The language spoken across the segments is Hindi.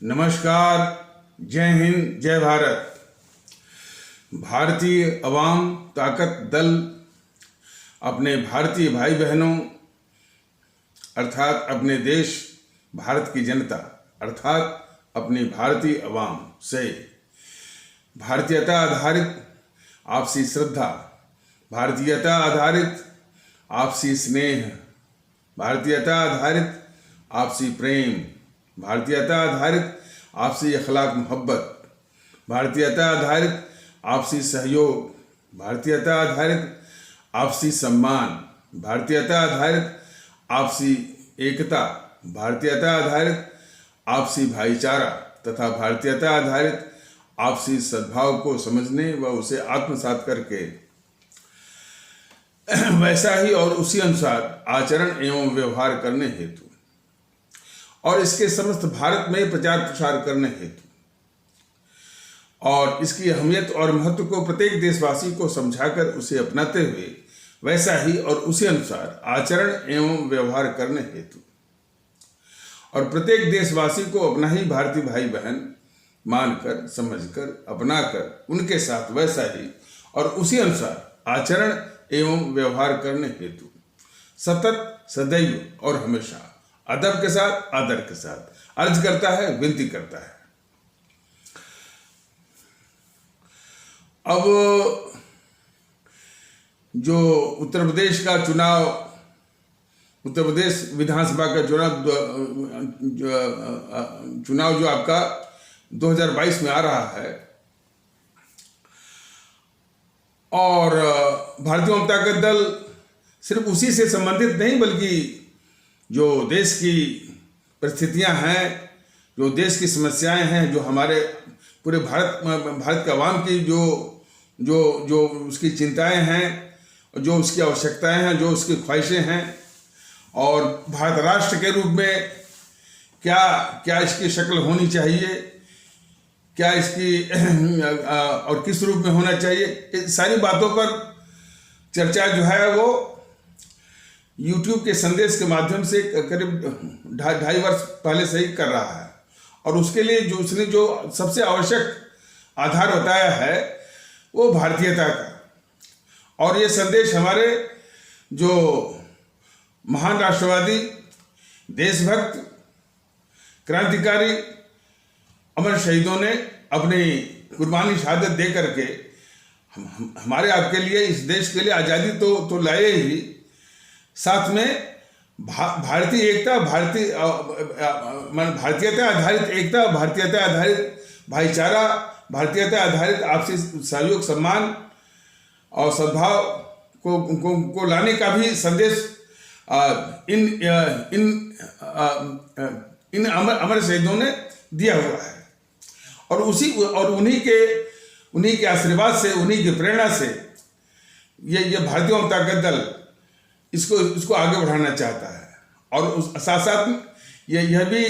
नमस्कार, जय हिंद, जय भारत। भारतीय अवाम ताकत दल अपने भारतीय भाई बहनों अर्थात अपने देश भारत की जनता अर्थात अपनी भारतीय अवाम से भारतीयता आधारित आपसी श्रद्धा, भारतीयता आधारित आपसी स्नेह, भारतीयता आधारित आपसी प्रेम, भारतीयता आधारित आपसी अखलाक मोहब्बत, भारतीयता आधारित आपसी सहयोग, भारतीयता आधारित आपसी सम्मान, भारतीयता आधारित आपसी एकता, भारतीयता आधारित आपसी भाईचारा तथा भारतीयता आधारित आपसी सद्भाव को समझने व उसे आत्मसात करके वैसा ही और उसी अनुसार आचरण एवं व्यवहार करने हेतु और इसके समस्त भारत में प्रचार प्रसार करने हेतु और इसकी अहमियत और महत्व को प्रत्येक देशवासी को समझाकर उसे अपनाते हुए वैसा ही और उसी अनुसार आचरण एवं व्यवहार करने हेतु और प्रत्येक देशवासी को अपना ही भारतीय भाई बहन मानकर, समझकर, अपनाकर उनके साथ वैसा ही और उसी अनुसार आचरण एवं व्यवहार करने हेतु सतत, सदैव और हमेशा अदब के साथ, आदर के साथ अर्ज करता है, विनती करता है। अब जो उत्तर प्रदेश का चुनाव, उत्तर प्रदेश विधानसभा का चुनाव जो आपका 2022 में आ रहा है और भारतीय जनता दल सिर्फ उसी से संबंधित नहीं बल्कि जो देश की परिस्थितियां हैं, जो देश की समस्याएं हैं, जो हमारे पूरे भारत के अवाम की जो उसकी चिंताएं हैं, जो उसकी आवश्यकताएं हैं, जो उसकी ख्वाहिशें हैं और भारत राष्ट्र के रूप में क्या इसकी शक्ल होनी चाहिए, क्या इसकी और किस रूप में होना चाहिए, इस सारी बातों पर चर्चा जो है वो YouTube के संदेश के माध्यम से करीब 2.5 वर्ष पहले से ही कर रहा है और उसके लिए जो उसने जो सबसे आवश्यक आधार बताया है वो भारतीयता का। और ये संदेश हमारे जो महान राष्ट्रवादी, देशभक्त, क्रांतिकारी अमर शहीदों ने अपनी कुर्बानी शहादत दे करके हमारे आपके लिए, इस देश के लिए आज़ादी तो लाए ही, साथ में भारतीय एकता, भारतीयता आधारित एकता, भारतीयता आधारित भाईचारा, भारतीयता आधारित आपसी सहयोग, सम्मान और सद्भाव को लाने का भी संदेश इन अमर शहीदों ने दिया हुआ है। और उन्हीं के आशीर्वाद से, उन्हीं की प्रेरणा से ये भारतीय जनता दल इसको आगे बढ़ाना चाहता है। और उस साथ साथ यह भी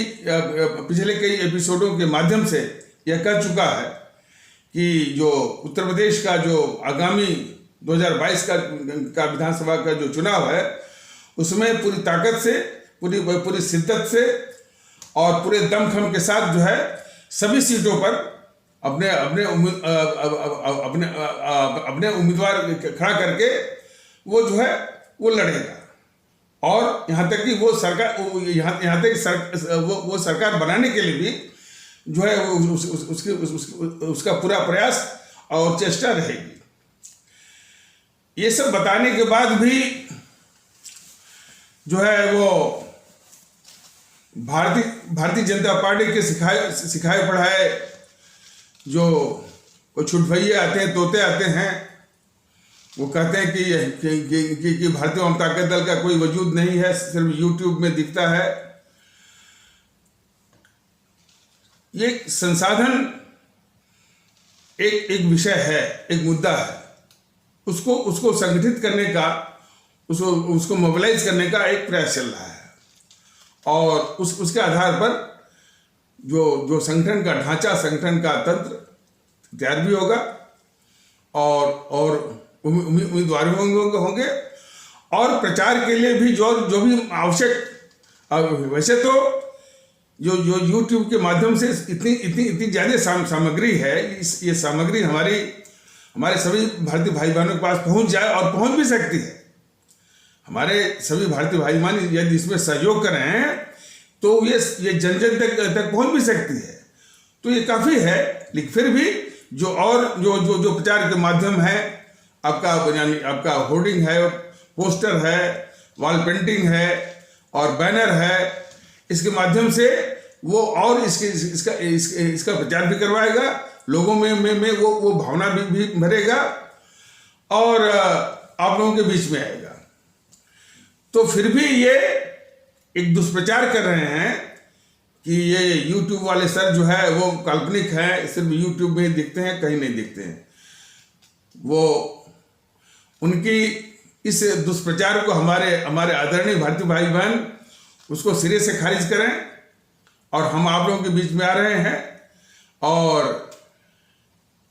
पिछले कई एपिसोडों के माध्यम से यह कह चुका है कि जो उत्तर प्रदेश का जो आगामी 2022 का विधानसभा का जो चुनाव है उसमें पूरी ताकत से, पूरी शिद्दत से और पूरे दमखम के साथ जो है सभी सीटों पर अपने उम्मीदवार खड़ा करके वो जो है वो लड़ेगा। और यहाँ तक कि वो सरकार बनाने के लिए भी जो है उसका पूरा प्रयास और चेष्टा रहेगी। ये सब बताने के बाद भी जो है वो भारतीय जनता पार्टी के सिखाए पढ़ाए जो कोई छुटभैये आते हैं, तोते आते हैं, वो कहते हैं कि भारतीय जनता दल का कोई वजूद नहीं है, सिर्फ YouTube में दिखता है। ये संसाधन एक विषय है, एक मुद्दा है, उसको संगठित करने का, उसको मोबिलाइज करने का एक प्रयास चल रहा है और उसके आधार पर जो संगठन का ढांचा, संगठन का तंत्र तैयार भी होगा और उम्मीदवार होंगे और प्रचार के लिए भी जो भी आवश्यक। वैसे तो जो जो यूट्यूब के माध्यम से इतनी इतनी इतनी ज़्यादा सामग्री है, ये सामग्री हमारे सभी भारतीय भाई बहनों के पास पहुंच जाए, और पहुंच भी सकती है। हमारे सभी भारतीय भाई बहन यदि इसमें सहयोग करें तो ये जन जन तक पहुंच भी सकती है। तो ये काफ़ी है। लेकिन फिर भी जो प्रचार के माध्यम है, आपका होर्डिंग है, पोस्टर है, वॉल पेंटिंग है और बैनर है, इसके माध्यम से वो और इसका प्रचार भी करवाएगा, लोगों में वो भावना भी भरेगा और आप लोगों के बीच में आएगा। तो फिर भी ये एक दुष्प्रचार कर रहे हैं कि ये YouTube वाले सर जो है वो काल्पनिक है, सिर्फ YouTube में दिखते हैं, कहीं नहीं दिखते हैं। वो उनकी इस दुष्प्रचार को हमारे आदरणीय भारतीय भाई बहन उसको सिरे से खारिज करें, और हम आप लोगों के बीच में आ रहे हैं। और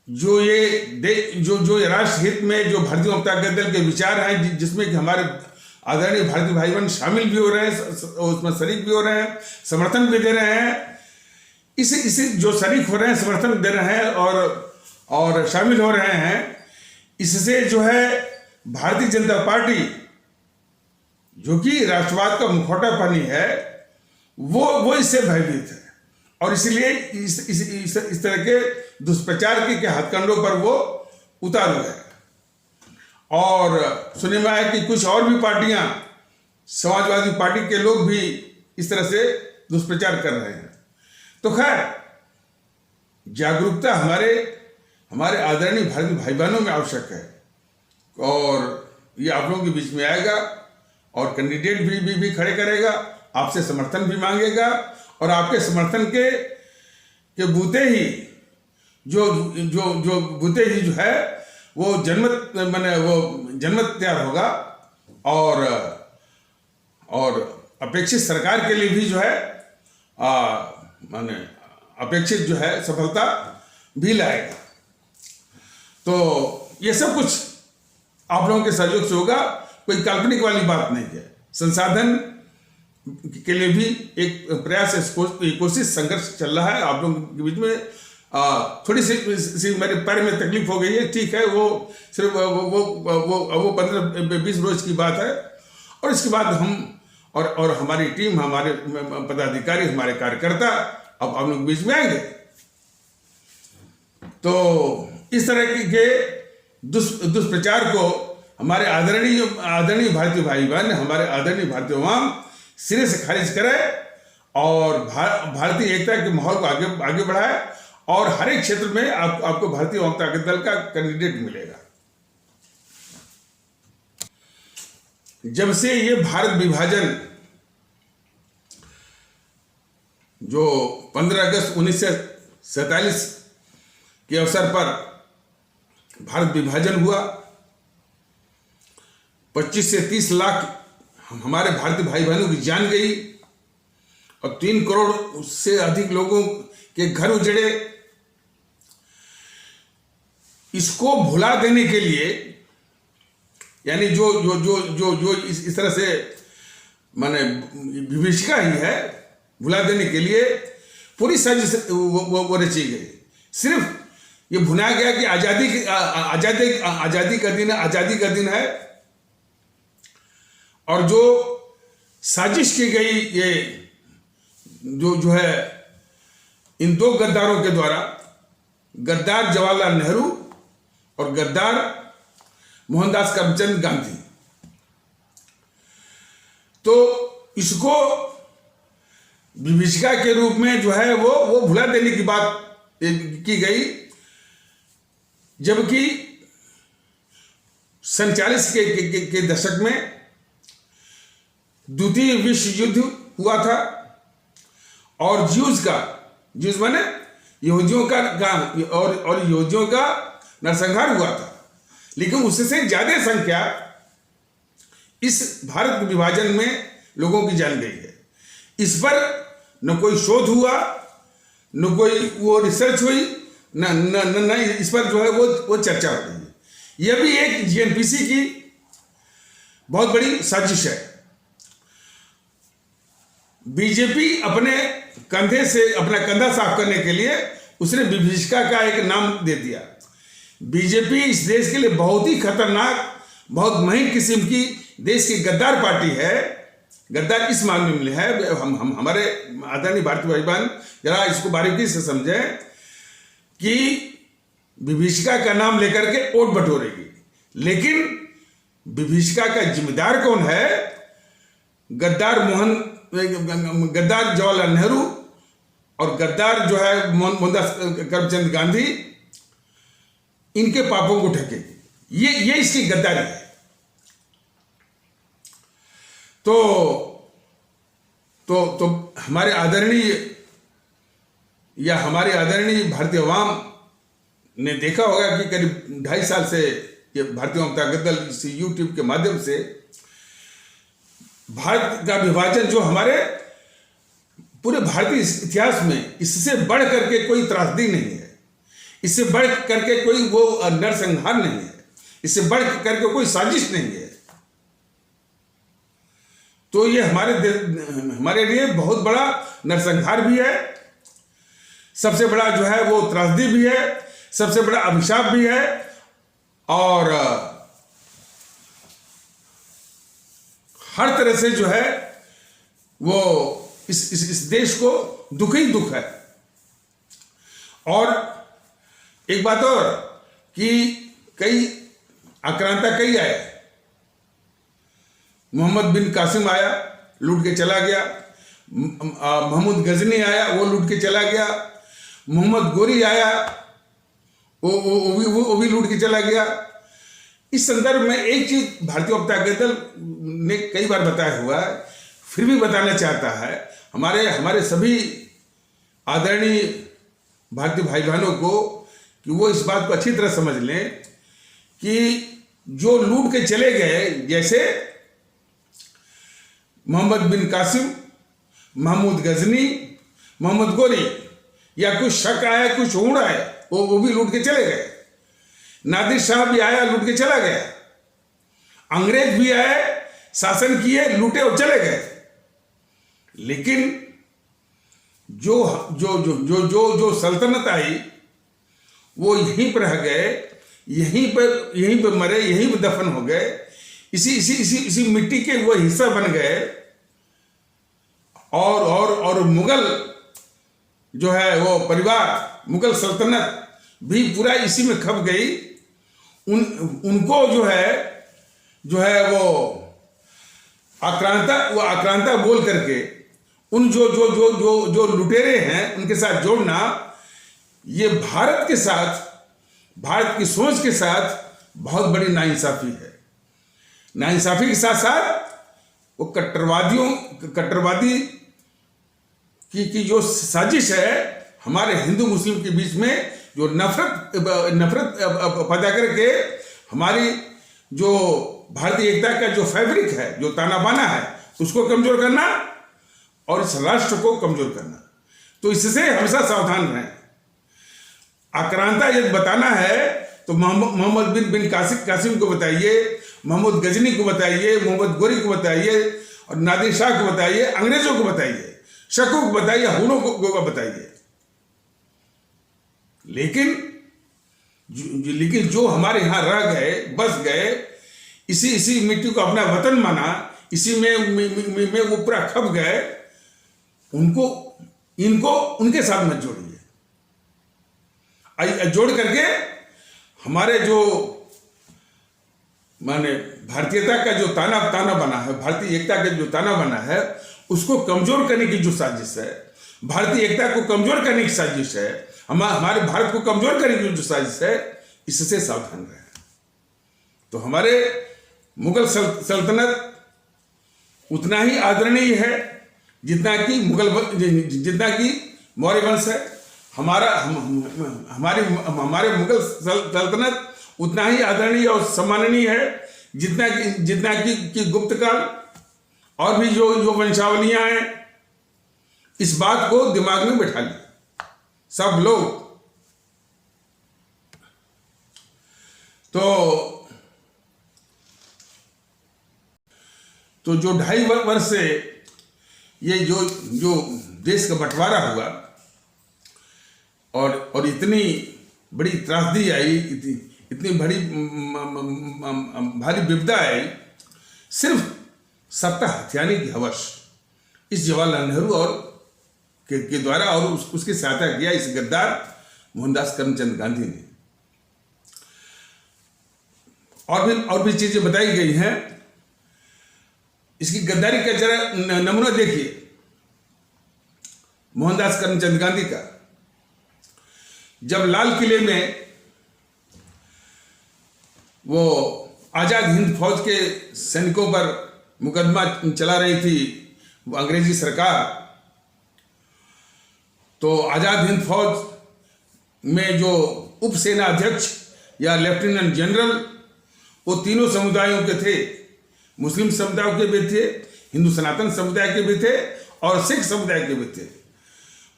जो ये राष्ट्र हित में जो भारतीय जनता दल के विचार हैं, जिसमें कि हमारे आदरणीय भारतीय भाई बहन शामिल भी हो रहे हैं, उसमें शरीक भी हो रहे हैं, समर्थन भी दे रहे हैं, इसे जो शरीक हो रहे हैं, समर्थन दे रहे हैं और शामिल हो रहे हैं, इससे जो है भारतीय जनता पार्टी, जो कि राष्ट्रवाद का मुखौटा पानी है, वो इससे भयभीत है। और इसलिए इस तरह के दुष्प्रचार के हथकंडों पर वो उतारू है। और सुनने में आया कि कुछ और भी पार्टियां, समाजवादी पार्टी के लोग भी इस तरह से दुष्प्रचार कर रहे हैं। तो खैर, जागरूकता हमारे आदरणीय भारतीय भाई बहनों में आवश्यक है, और ये आप लोगों के बीच में आएगा और कैंडिडेट भी खड़े करेगा, आपसे समर्थन भी मांगेगा, और आपके समर्थन के बूते ही जो है वो जनमत तैयार होगा, और अपेक्षित सरकार के लिए भी जो है अपेक्षित जो है सफलता भी लाएगा। तो ये सब कुछ आप लोगों के सहयोग से होगा, कोई काल्पनिक वाली बात नहीं है। संसाधन के लिए भी एक प्रयास, कोशिश, संघर्ष चल रहा है आप लोगों के बीच में। थोड़ी सी मेरे पैर में तकलीफ हो गई है, ठीक है, वो सिर्फ वो 15-20 रोज की बात है, और इसके बाद हम और हमारी टीम, हमारे पदाधिकारी, हमारे कार्यकर्ता अब आप लोग के बीच में आएंगे। तो इस तरह के दुष्प्रचार को हमारे आदरणीय भारतीय भाई बहन, हमारे आदरणीय भारतीय अवाम सिरे से खारिज करे, और भारतीय एकता के माहौल को आगे बढ़ाए, और हर एक क्षेत्र में आपको भारतीय जनता दल का कैंडिडेट मिलेगा। जब से ये भारत विभाजन जो 15 अगस्त 1947 के अवसर पर भारत विभाजन हुआ, 25 से 30 लाख हमारे भारतीय भाई बहनों की जान गई, और 3 करोड़ से अधिक लोगों के घर उजड़े। इसको भुला देने के लिए, यानी जो इस तरह से माने विभीषिका ही है, भुला देने के लिए पूरी साजिश वो रची गई। सिर्फ ये भुनाया गया कि आजादी का दिन है, और जो साजिश की गई, ये जो है इन 2 गद्दारों के द्वारा, गद्दार जवाहरलाल नेहरू और गद्दार मोहनदास करमचंद गांधी, तो इसको विभीषिका के रूप में जो है वो भुला देने की बात की गई। जबकि 47 के दशक में द्वितीय विश्व युद्ध हुआ था, और ज्यूज माने यहूदियों का नरसंहार हुआ था। लेकिन उससे ज्यादा संख्या इस भारत विभाजन में लोगों की जान गई है। इस पर न कोई शोध हुआ, न कोई वो रिसर्च हुई, न इस पर जो है वो चर्चा हो रही है। यह भी एक जीएनपीसी की बहुत बड़ी साजिश है। बीजेपी अपने कंधे से अपना कंधा साफ करने के लिए उसने विभीषिका का एक नाम दे दिया। बीजेपी इस देश के लिए बहुत ही खतरनाक, बहुत महीन किस्म की देश की गद्दार पार्टी है। गद्दार इस मामले में है, हम हमारे आदरणीय भारतीय भाई बहन जरा इसको बारीकी से समझें कि विभीषिका का नाम लेकर के वोट बटोरेगी, लेकिन विभीषिका का जिम्मेदार कौन है? गद्दार जवाहरलाल नेहरू और गद्दार जो है मोहनदास करमचंद गांधी, इनके पापों को ढकेगी। ये इसकी गद्दारी है। तो हमारे आदरणीय भारतीय अवाम ने देखा होगा कि करीब 2.5 साल से ये भारतीय जनता दल इस यूट्यूब के माध्यम से भारत का विभाजन जो हमारे पूरे भारतीय इतिहास में इससे बढ़ करके कोई त्रासदी नहीं है, इससे बढ़ करके कोई वो नरसंहार नहीं है, इससे बढ़ करके कोई साजिश नहीं है। तो ये हमारे लिए बहुत बड़ा नरसंहार भी है, सबसे बड़ा जो है वो त्रासदी भी है, सबसे बड़ा अभिशाप भी है, और हर तरह से जो है वो इस देश को दुख ही दुख है। और एक बात और कि कई आक्रांता कई आए। मोहम्मद बिन कासिम आया, लूट के चला गया। महमूद गजनी आया, वो लूट के चला गया। मोहम्मद गोरी आया, वो भी लूट के चला गया। इस संदर्भ में एक चीज भारतीय जनता दल ने कई बार बताया हुआ है, फिर भी बताना चाहता है हमारे सभी आदरणीय भारतीय भाई बहनों को कि वो इस बात को अच्छी तरह समझ लें कि जो लूट के चले गए, जैसे मोहम्मद बिन कासिम, महमूद गजनी, मोहम्मद गोरी, या कुछ शक आया, कुछ ऊँड़ आए, वो भी लूट के चले गए। नादिर शाह भी आया, लूट के चला गया। अंग्रेज भी आए, शासन किए, लूटे और चले गए। लेकिन जो सल्तनत आई वो यहीं पर रह गए, यहीं पर मरे, यहीं पर दफन हो गए, इसी मिट्टी के वो हिस्सा बन गए। और मुगल जो है वो परिवार, मुगल सल्तनत भी पूरा इसी में खप गई। उनको जो है वो आक्रांता बोल करके उन जो लुटेरे हैं उनके साथ जोड़ना, ये भारत के साथ, भारत की सोच के साथ बहुत बड़ी नाइंसाफी है। नाइंसाफी के साथ साथ वो कट्टरवादी की जो साजिश है हमारे हिंदू मुस्लिम के बीच में, जो नफरत पैदा करके हमारी जो भारतीय एकता का जो फैब्रिक है, जो ताना बाना है, उसको कमजोर करना और इस राष्ट्र को कमजोर करना। तो इससे हमेशा सावधान रहें। आक्रांता यदि बताना है तो मोहम्मद बिन कासिम को बताइए, महमूद गजनी को बताइए, मोहम्मद गोरी को बताइए, और नादिर शाह को बताइए, अंग्रेजों को बताइए, शकू को बताइए, हुनों को बताइए। लेकिन जो हमारे यहां रह गए, बस गए, इसी मिट्टी को अपना वतन माना, इसी में वो पूरा खप गए, इनको उनके साथ मत जोड़िए। जोड़ करके हमारे जो माने भारतीयता का जो ताना बना है, भारतीय एकता का जो ताना बना है, उसको कमजोर करने की जो साजिश है, भारतीय एकता को कमजोर करने की साजिश है, हमारे भारत को कमजोर करने की जो साजिश है, इससे सावधान रहे। तो हमारे मुगल सल्तनत उतना ही आदरणीय है जितना कि मौर्य वंश है। हमारे मुगल सल्तनत उतना ही आदरणीय और सम्माननीय है जितना कि गुप्त काल और भी जो वंशावलियां हैं। इस बात को दिमाग में बैठा लिया सब लोग। तो जो 2.5 वर्ष से ये जो जो देश का बंटवारा हुआ और इतनी बड़ी त्रासदी आई, इतनी बड़ी भारी विपदा आई, सिर्फ सत्ता हथियाने की हवस इस जवाहरलाल नेहरू और के द्वारा, और उसकी सहायता किया इस गद्दार मोहनदास करमचंद गांधी ने। और भी चीजें बताई गई हैं। इसकी गद्दारी का जरा नमूना देखिए मोहनदास करमचंद गांधी का। जब लाल किले में वो आजाद हिंद फौज के सैनिकों पर मुकदमा चला रही थी वो अंग्रेजी सरकार, तो आजाद हिंद फौज में जो उप सेना अध्यक्ष या लेफ्टिनेंट जनरल वो तीनों समुदायों के थे। मुस्लिम समुदाय के भी थे, हिंदू सनातन समुदाय के भी थे और सिख समुदाय के भी थे।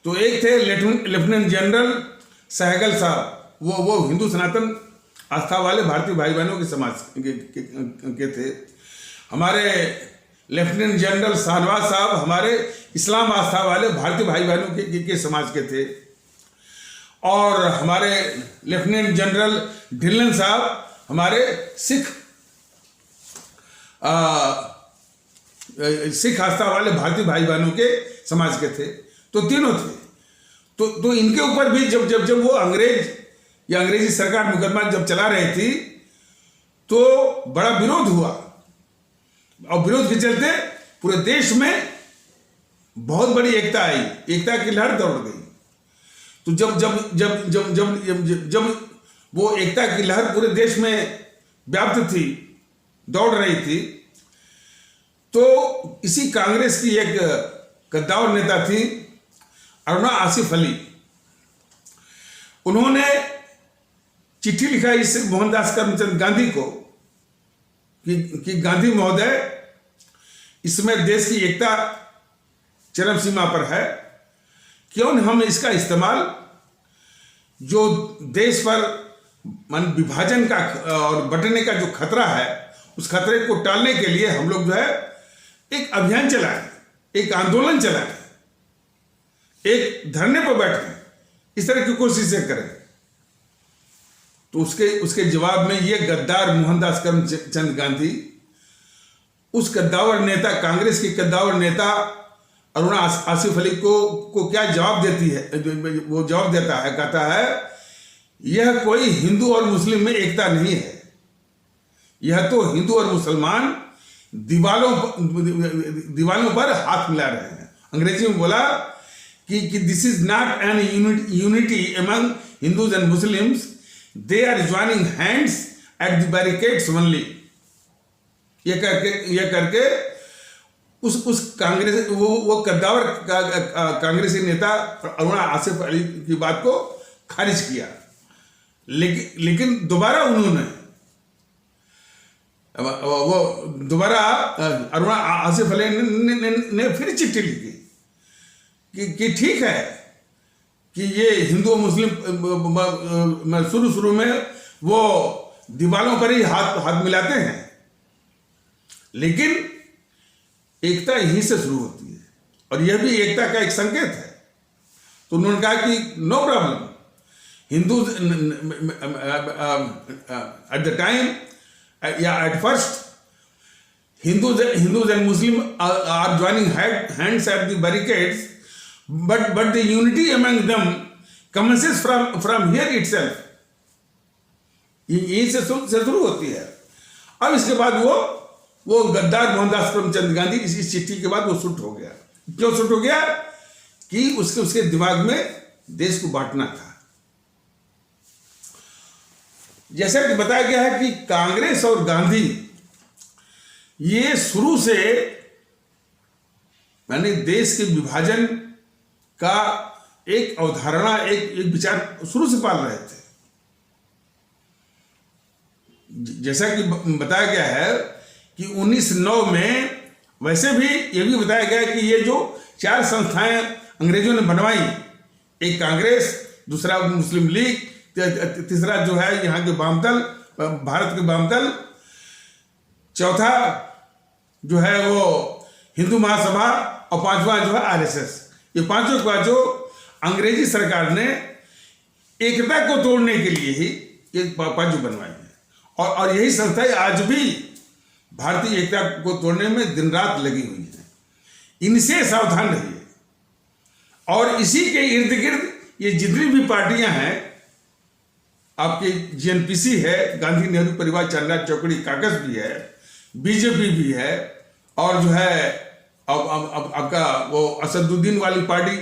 तो एक थे लेफ्टिनेंट जनरल सहगल साहब, वो हिंदू सनातन आस्था वाले भारतीय भाई बहनों के समाज के थे। हमारे लेफ्टिनेंट जनरल शाहनवाज साहब हमारे इस्लाम आस्था वाले भारतीय भाई बहनों के समाज के थे। और हमारे लेफ्टिनेंट जनरल ढिल्लन साहब हमारे सिख आस्था वाले भारतीय भाई बहनों के समाज के थे। तो तीनों थे। तो इनके ऊपर भी जब वो अंग्रेजी सरकार मुकदमा जब चला रही थी तो बड़ा विरोध हुआ, और विरोध के चलते पूरे देश में बहुत बड़ी एकता आई, एकता की लहर दौड़ गई। तो जब वो एकता की लहर पूरे देश में व्याप्त थी, दौड़ रही थी, तो इसी कांग्रेस की एक गद्दार नेता थी अरुणा आसिफ अली। उन्होंने चिट्ठी लिखा इस मोहनदास करमचंद गांधी को कि गांधी महोदय, इसमें देश की एकता चरम सीमा पर है, क्यों न हम इसका इस्तेमाल जो देश पर विभाजन का और बंटने का जो खतरा है उस खतरे को टालने के लिए हम लोग जो है एक अभियान चलाएं, एक आंदोलन चलाएं, एक धरने पर बैठें, इस तरह की कोशिशें करें। तो उसके जवाब में ये गद्दार मोहनदास करमचंद गांधी उस गद्दावर नेता, कांग्रेस की गद्दावर नेता अरुणा आसिफ अली को क्या जवाब देती है? वो जवाब देता है, कहता है यह कोई हिंदू और मुस्लिम में एकता नहीं है, यह तो हिंदू और मुसलमान दीवालों पर हाथ मिला रहे हैं। अंग्रेजी में बोला कि this is not an unity among Hindus and Muslims, they are joining hands at the barricades only. ये करके उस कांग्रेस वो कद्दावर कांग्रेसी नेता अरुणा आसिफ अली की बात को खारिज किया। लेकिन दोबारा उन्होंने दोबारा अरुणा आसिफ अली ने फिर चिट्ठी लिखी कि ठीक है कि ये हिंदू और मुस्लिम शुरू में वो दीवालों पर ही हाथ मिलाते हैं, लेकिन एकता यहीं से शुरू होती है और यह भी एकता का एक संकेत है। तो उन्होंने कहा कि no problem, Hindu at the time या at first Hindus and Muslim are joining hands at the barricades, but the unity among them commences from here itself। यहीं से शुरू होती है। अब इसके बाद वो गद्दार मोहनदास करमचंद गांधी इस चिट्ठी के बाद वो सुट हो गया। क्यों सुट हो गया? कि उसके दिमाग में देश को बांटना था। जैसा कि बताया गया है कि कांग्रेस और गांधी ये शुरू से यानी देश के विभाजन का एक अवधारणा, एक विचार शुरू से पाल रहे थे। जैसा कि बताया गया है कि 1909 में वैसे भी ये भी बताया गया है कि ये जो 4 संस्थाएं अंग्रेजों ने बनवाई, एक कांग्रेस, दूसरा मुस्लिम लीग, तीसरा जो है यहाँ के वामदल, भारत के वामदल, चौथा जो है वो हिंदू महासभा और पांचवा जो है आरएसएस। ये पांचों पांचों अंग्रेजी सरकार ने एकता को तोड़ने के लिए ही ये पांचों बनवाई है, और यही संस्थाएं आज भी भारतीय एकता को तोड़ने में दिन रात लगी हुई है। इनसे सावधान रहिए। और इसी के इर्द गिर्द ये जितनी भी पार्टियां हैं, आपकी जीएनपीसी है, गांधी नेहरू परिवार चंद्रा चौकड़ी काकस भी है, बीजेपी भी है, और जो है अब आपका वो असदुद्दीन वाली पार्टी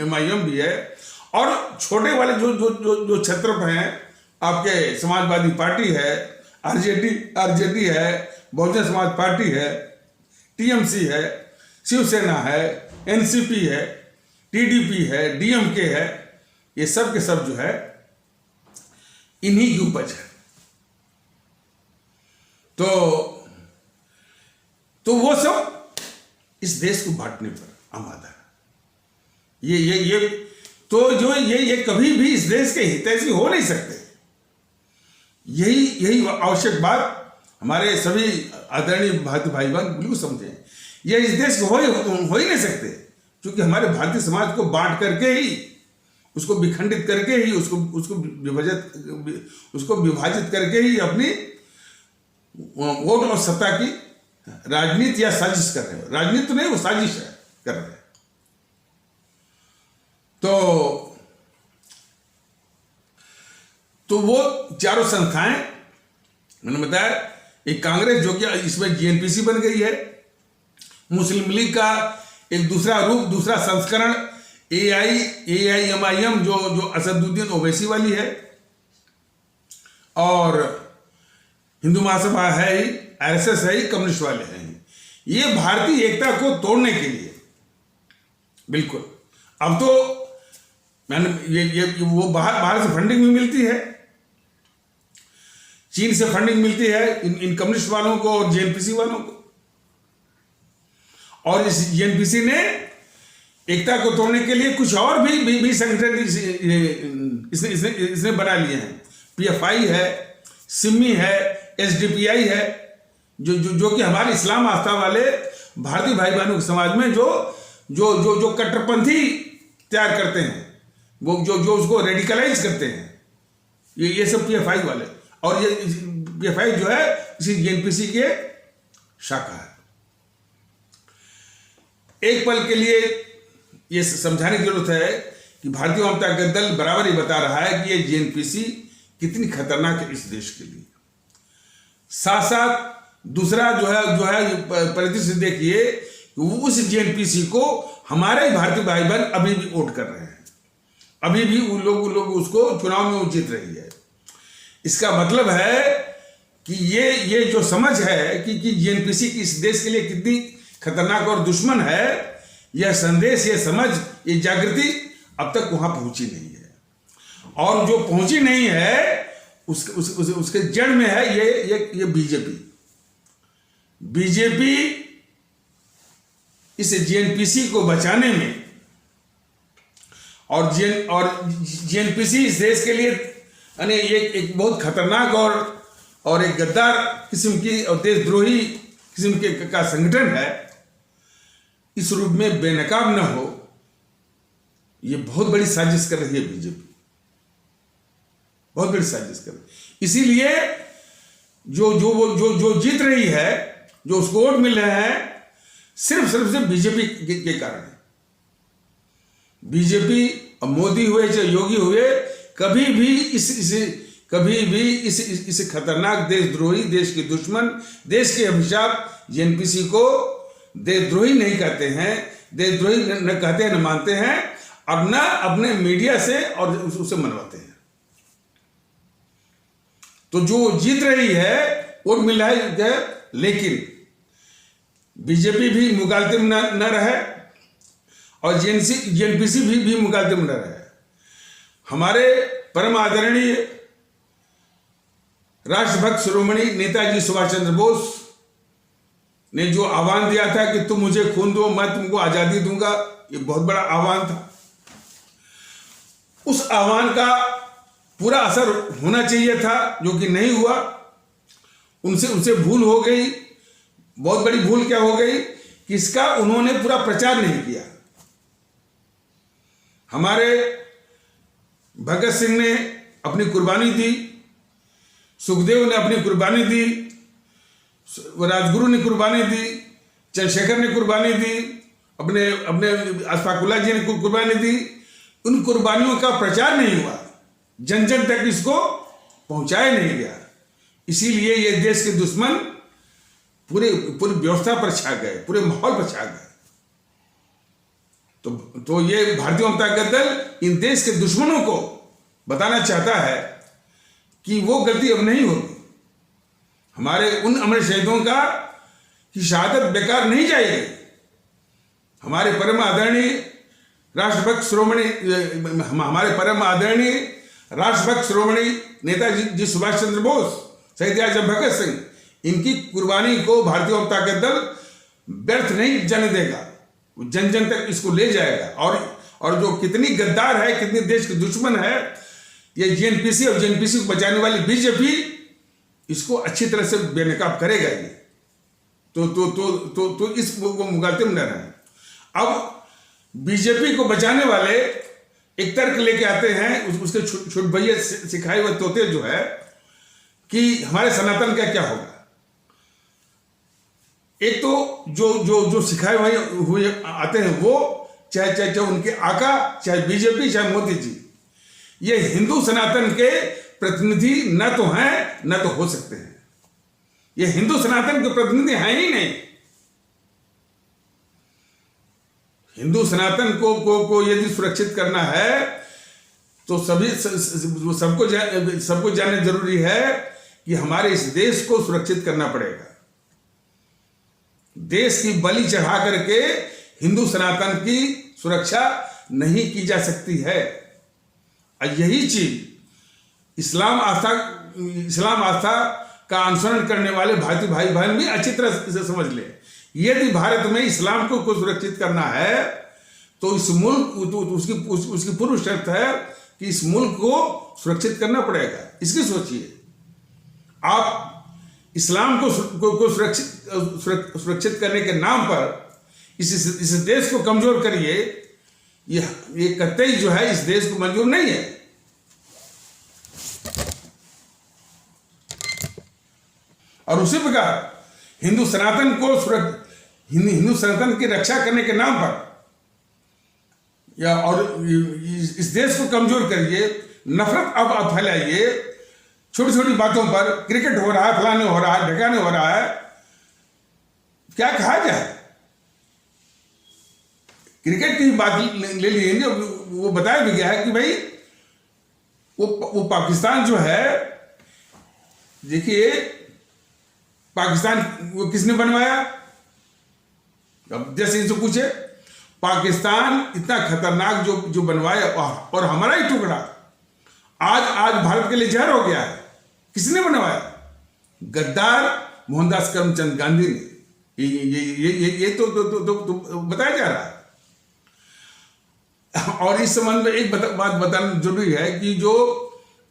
AIMIM भी है, और छोटे वाले जो क्षेत्र हैं, आपके समाजवादी पार्टी है, आरजेडी है, बहुजन समाज पार्टी है, टीएमसी है, शिवसेना है, एनसीपी है, टीडीपी है, डीएमके है। ये सब के सब जो है इन्हीं की उपज है। तो वो सब इस देश को बांटने पर आमादा है। ये तो जो ये कभी भी इस देश के हितैषी हो नहीं सकते। यही आवश्यक बात हमारे सभी आदरणीय भारतीय भाई बहन बिल्कुल समझे। ये इस देश को हो ही नहीं सकते, क्योंकि हमारे भारतीय समाज को बांट करके ही, उसको विखंडित करके ही, उसको विभाजित करके ही अपनी वोट और सत्ता की राजनीति या साजिश कर रहे हो। राजनीति तो नहीं, वो साजिश है कर रहे हैं। तो वो चारों संस्थाएं मैंने बताया, एक कांग्रेस जो कि इसमें जीएनपीसी बन गई है, मुस्लिम लीग का एक दूसरा रूप, दूसरा संस्करण AIMIM जो असदुद्दीन ओवैसी वाली है, और हिंदू महासभा है ही, आरएसएस है ही, कम्युनिस्ट वाले हैं। ये भारतीय एकता को तोड़ने के लिए बिल्कुल। अब तो मैंने ये वो बाहर से फंडिंग भी मिलती है, चीन से फंडिंग मिलती है इन कम्युनिस्ट वालों को और जीएनपीसी वालों को। और इस जीएनपीसी ने एकता को तोड़ने के लिए कुछ और भी संगठन इसने बना लिए हैं। PFI है, सिमी है, SDPI है, जो कि हमारे इस्लाम आस्था वाले भारतीय भाई बहनों के समाज में जो कट्टरपंथी तैयार करते हैं, वो जो उसको रेडिकलाइज करते हैं, ये सब PFI वाले। और ये PFI जो है इसी जीएनपीसी के शाखा है। एक पल के लिए ये समझाने की जरूरत है कि भारतीय जनता दल बराबर ही बता रहा है कि ये जीएनपीसी कितनी खतरनाक है इस देश के लिए। साथ साथ दूसरा जो है परिदृश्य देखिए, उस जीएनपीसी को हमारे भारतीय भाई बहन अभी भी वोट कर रहे हैं, अभी भी वो लोग उसको चुनाव में जीत रही है। इसका मतलब है कि ये जो समझ है कि जीएनपीसी की इस देश के लिए कितनी खतरनाक और दुश्मन है, यह संदेश, ये समझ, ये जागृति अब तक वहां पहुंची नहीं है। और जो पहुंची नहीं है उसके जड़ में है ये बीजेपी इस जीएनपीसी को बचाने में, और जीएनपीसी इस देश के लिए यानी एक बहुत खतरनाक और एक गद्दार किस्म की और देशद्रोही किस्म का संगठन है। इस रूप में बेनकाब न हो, ये बहुत बड़ी साजिश कर रही है बीजेपी, बहुत बड़ी साजिश कर रही है। इसीलिए जो जीत रही है, जो उसको वोट मिल रहे हैं, सिर्फ बीजेपी के कारण है। बीजेपी, मोदी हुए चाहे योगी हुए, कभी भी इस खतरनाक देशद्रोही, देश के दुश्मन, देश के अभिशाप जीएनपीसी को देशद्रोही नहीं कहते हैं, देशद्रोही न कहते हैं, न मानते हैं, और न अपने मीडिया से और उसे मनवाते हैं। तो जो जीत रही है वोट मिल रहा है, लेकिन बीजेपी भी मुगालते में न रहे और जीएनपीसी भी मुगालते में न रहे। हमारे परम आदरणीय राष्ट्रभक्त शिरोमणि नेताजी सुभाष चंद्र बोस ने जो आह्वान दिया था कि तुम मुझे खून दो, मैं तुमको आजादी दूंगा, ये बहुत बड़ा आह्वान था। उस आह्वान का पूरा असर होना चाहिए था, जो कि नहीं हुआ। उनसे भूल हो गई। बहुत बड़ी भूल क्या हो गई कि इसका उन्होंने पूरा प्रचार नहीं किया। हमारे भगत सिंह ने अपनी कुर्बानी दी, सुखदेव ने अपनी कुर्बानी दी, राजगुरु ने कुर्बानी दी, चंद्रशेखर ने कुर्बानी दी, अपने अपने अशफाक उल्लाह जी ने कुर्बानी दी। उन कुर्बानियों का प्रचार नहीं हुआ, जन जन तक इसको पहुंचाया नहीं गया। इसीलिए ये देश के दुश्मन पूरी व्यवस्था पर छा गए, पूरे माहौल पर छा गए। तो ये भारतीय जनता दल इन देश के दुश्मनों को बताना चाहता है कि वो गलती अब नहीं होगी। हमारे उन अमर शहीदों का की शहादत बेकार नहीं जाएगी। हमारे परम आदरणीय राष्ट्रभक्त श्रोमणी राष्ट्रभक्त श्रोमणी नेताजी सुभाष चंद्र बोस, शहीद आजम भगत सिंह, इनकी कुर्बानी को भारतीय जनता दल व्यर्थ नहीं जाने देगा, जन जन तक इसको ले जाएगा। और जो कितनी गद्दार है, कितनी देश के दुश्मन है, ये जेएनपीसी और जेएनपीसी को बचाने वाली बीजेपी इसको अच्छी तरह से बेनकाब करेगा। ये तो इस मुगालते में न रहे। अब बीजेपी को बचाने वाले एक तर्क लेके आते हैं, उसके छोट भैया सिखाए हुए तोते जो है कि हमारे सनातन का क्या होगा। एक तो जो सिखाए हुए आते हैं वो चाहे उनके आका, चाहे बीजेपी, चाहे मोदी जी, ये हिंदू सनातन के प्रतिनिधि न तो हैं न तो हो सकते हैं। ये हिंदू सनातन के प्रतिनिधि हैं ही नहीं। हिंदू सनातन को यदि सुरक्षित करना है तो सबको जानना जरूरी है कि हमारे इस देश को सुरक्षित करना पड़ेगा। देश की बलि चढ़ा करके हिंदू सनातन की सुरक्षा नहीं की जा सकती है। और यही चीज इस्लाम आस्था का अनुसरण करने वाले भारतीय भाई बहन भी अच्छी तरह से समझ ले। यदि भारत में इस्लाम को सुरक्षित करना है तो इस मुल्क उसकी पूर्व शर्त है कि इस मुल्क को सुरक्षित करना पड़ेगा। इसकी सोचिए, आप इस्लाम को सुरक्षित करने के नाम पर इस देश को कमजोर करिए, ये कतई जो है इस देश को मंजूर नहीं है। और उसी प्रकार हिंदू सनातन की रक्षा करने के नाम पर और इस देश को कमजोर करिए, नफरत अब फैलाइए। छोटी छोटी बातों पर क्रिकेट हो रहा है, फलाने हो रहा है, ढकाने हो रहा है, क्या कहा जाए। क्रिकेट की बात ले लीजिए, वो बताया भी गया है कि भाई वो पाकिस्तान जो है, देखिए पाकिस्तान वो किसने बनवाया। अब जैसे इनसे पूछे, पाकिस्तान इतना खतरनाक जो बनवाया और हमारा ही टुकड़ा आज भारत के लिए जहर हो गया है। किसने बनवाया? गद्दार मोहनदास करमचंद गांधी ने। ये तो बताया जा रहा है। और इस संबंध में एक बात बताना जरूरी है कि जो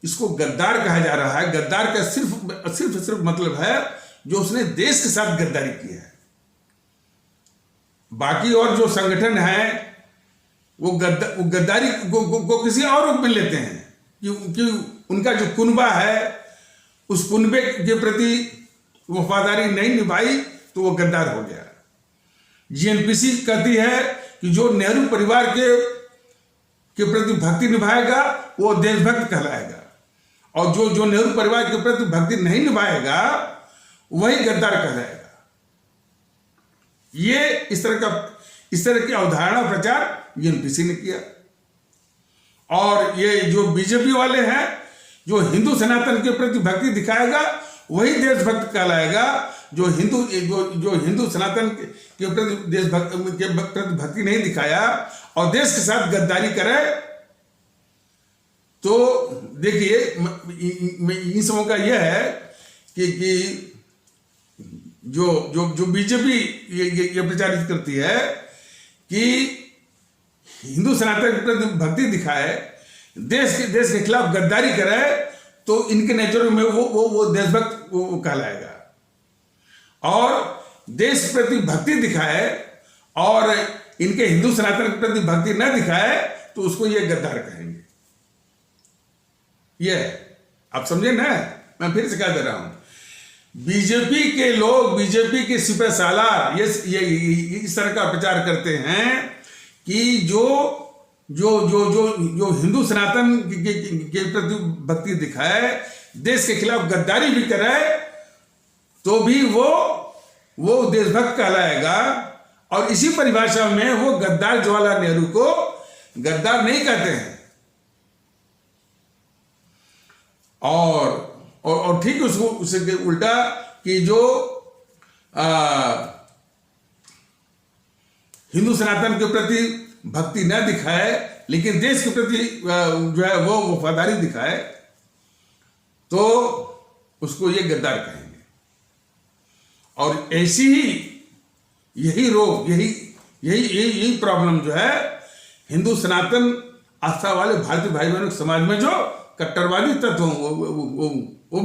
इसको गद्दार कहा जा रहा है, गद्दार का सिर्फ मतलब है जो उसने देश के साथ गद्दारी की है। बाकी और जो संगठन है वो गद्दारी को किसी और रूप में लेते हैं कि उनका जो कुनबा है उस कुनबे के प्रति वफादारी नहीं निभाई तो वो गद्दार हो गया। जीएनपीसी कहती है कि जो नेहरू परिवार के प्रति भक्ति निभाएगा वो देशभक्त कहलाएगा, और जो नेहरू परिवार के प्रति भक्ति नहीं निभाएगा वही गद्दार कहलाएगा। ये इस तरह की अवधारणा प्रचार जीएनपीसी ने किया। और ये जो बीजेपी वाले हैं, जो हिंदू सनातन के प्रति भक्ति दिखाएगा वही देशभक्त कहलाएगा। जो हिंदू सनातन के प्रति भक्ति नहीं दिखाया और देश के साथ गद्दारी करे, तो देखिए इन सबों का यह है कि जो बीजेपी ये प्रचारित करती है कि हिंदू सनातन के प्रति भक्ति दिखाए, देश के खिलाफ गद्दारी करे, तो इनके नेचर में वो देशभक्त वो कहलाएगा। और देश प्रति भक्ति दिखाए और इनके हिंदू सनातन के प्रति भक्ति न दिखाए तो उसको ये गद्दार कहेंगे। ये आप समझे ना, मैं फिर से कह दे रहा हूं, बीजेपी के लोग, बीजेपी के सिपह सालार ये इस तरह का प्रचार करते हैं कि जो जो जो जो जो हिंदू सनातन के प्रति भक्ति दिखाए, देश के खिलाफ गद्दारी भी कराए, तो भी वो देशभक्त कहलाएगा। और इसी परिभाषा में वो गद्दार जवाहरलाल नेहरू को गद्दार नहीं कहते हैं। और ठीक उसके उल्टा कि जो हिंदू सनातन के प्रति भक्ति न दिखाए लेकिन देश के प्रति जो है वो वफादारी दिखाए, तो उसको ये गद्दार कहेंगे। और ऐसी ही यही रोग, यही प्रॉब्लम जो है हिंदू सनातन आस्था वाले भारतीय भाई बहनों के समाज में जो कट्टरवादी तत्व वो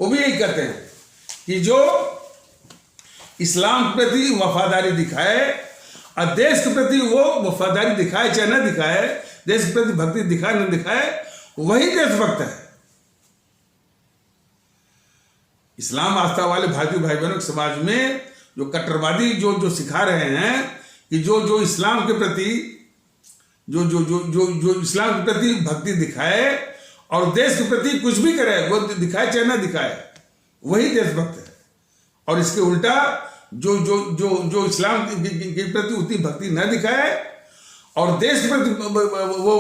भी यही कहते हैं कि जो इस्लाम के प्रति वफादारी दिखाए और देश के प्रति वो वफादारी दिखाए चाहे न दिखाए, देश के प्रति भक्ति दिखाए न दिखाए, वही देशभक्त है। इस्लाम आस्था वाले भारतीय भाई बहनों के समाज में जो कट्टरवादी जो सिखा रहे हैं कि जो इस्लाम के प्रति जो इस्लाम के प्रति भक्ति दिखाए और देश के प्रति कुछ भी करे, वो दिखाए चाहे ना दिखाए, वही देशभक्त है। और इसके उल्टा जो इस्लाम के प्रति उतनी भक्ति न दिखाए और देश के प्रति वो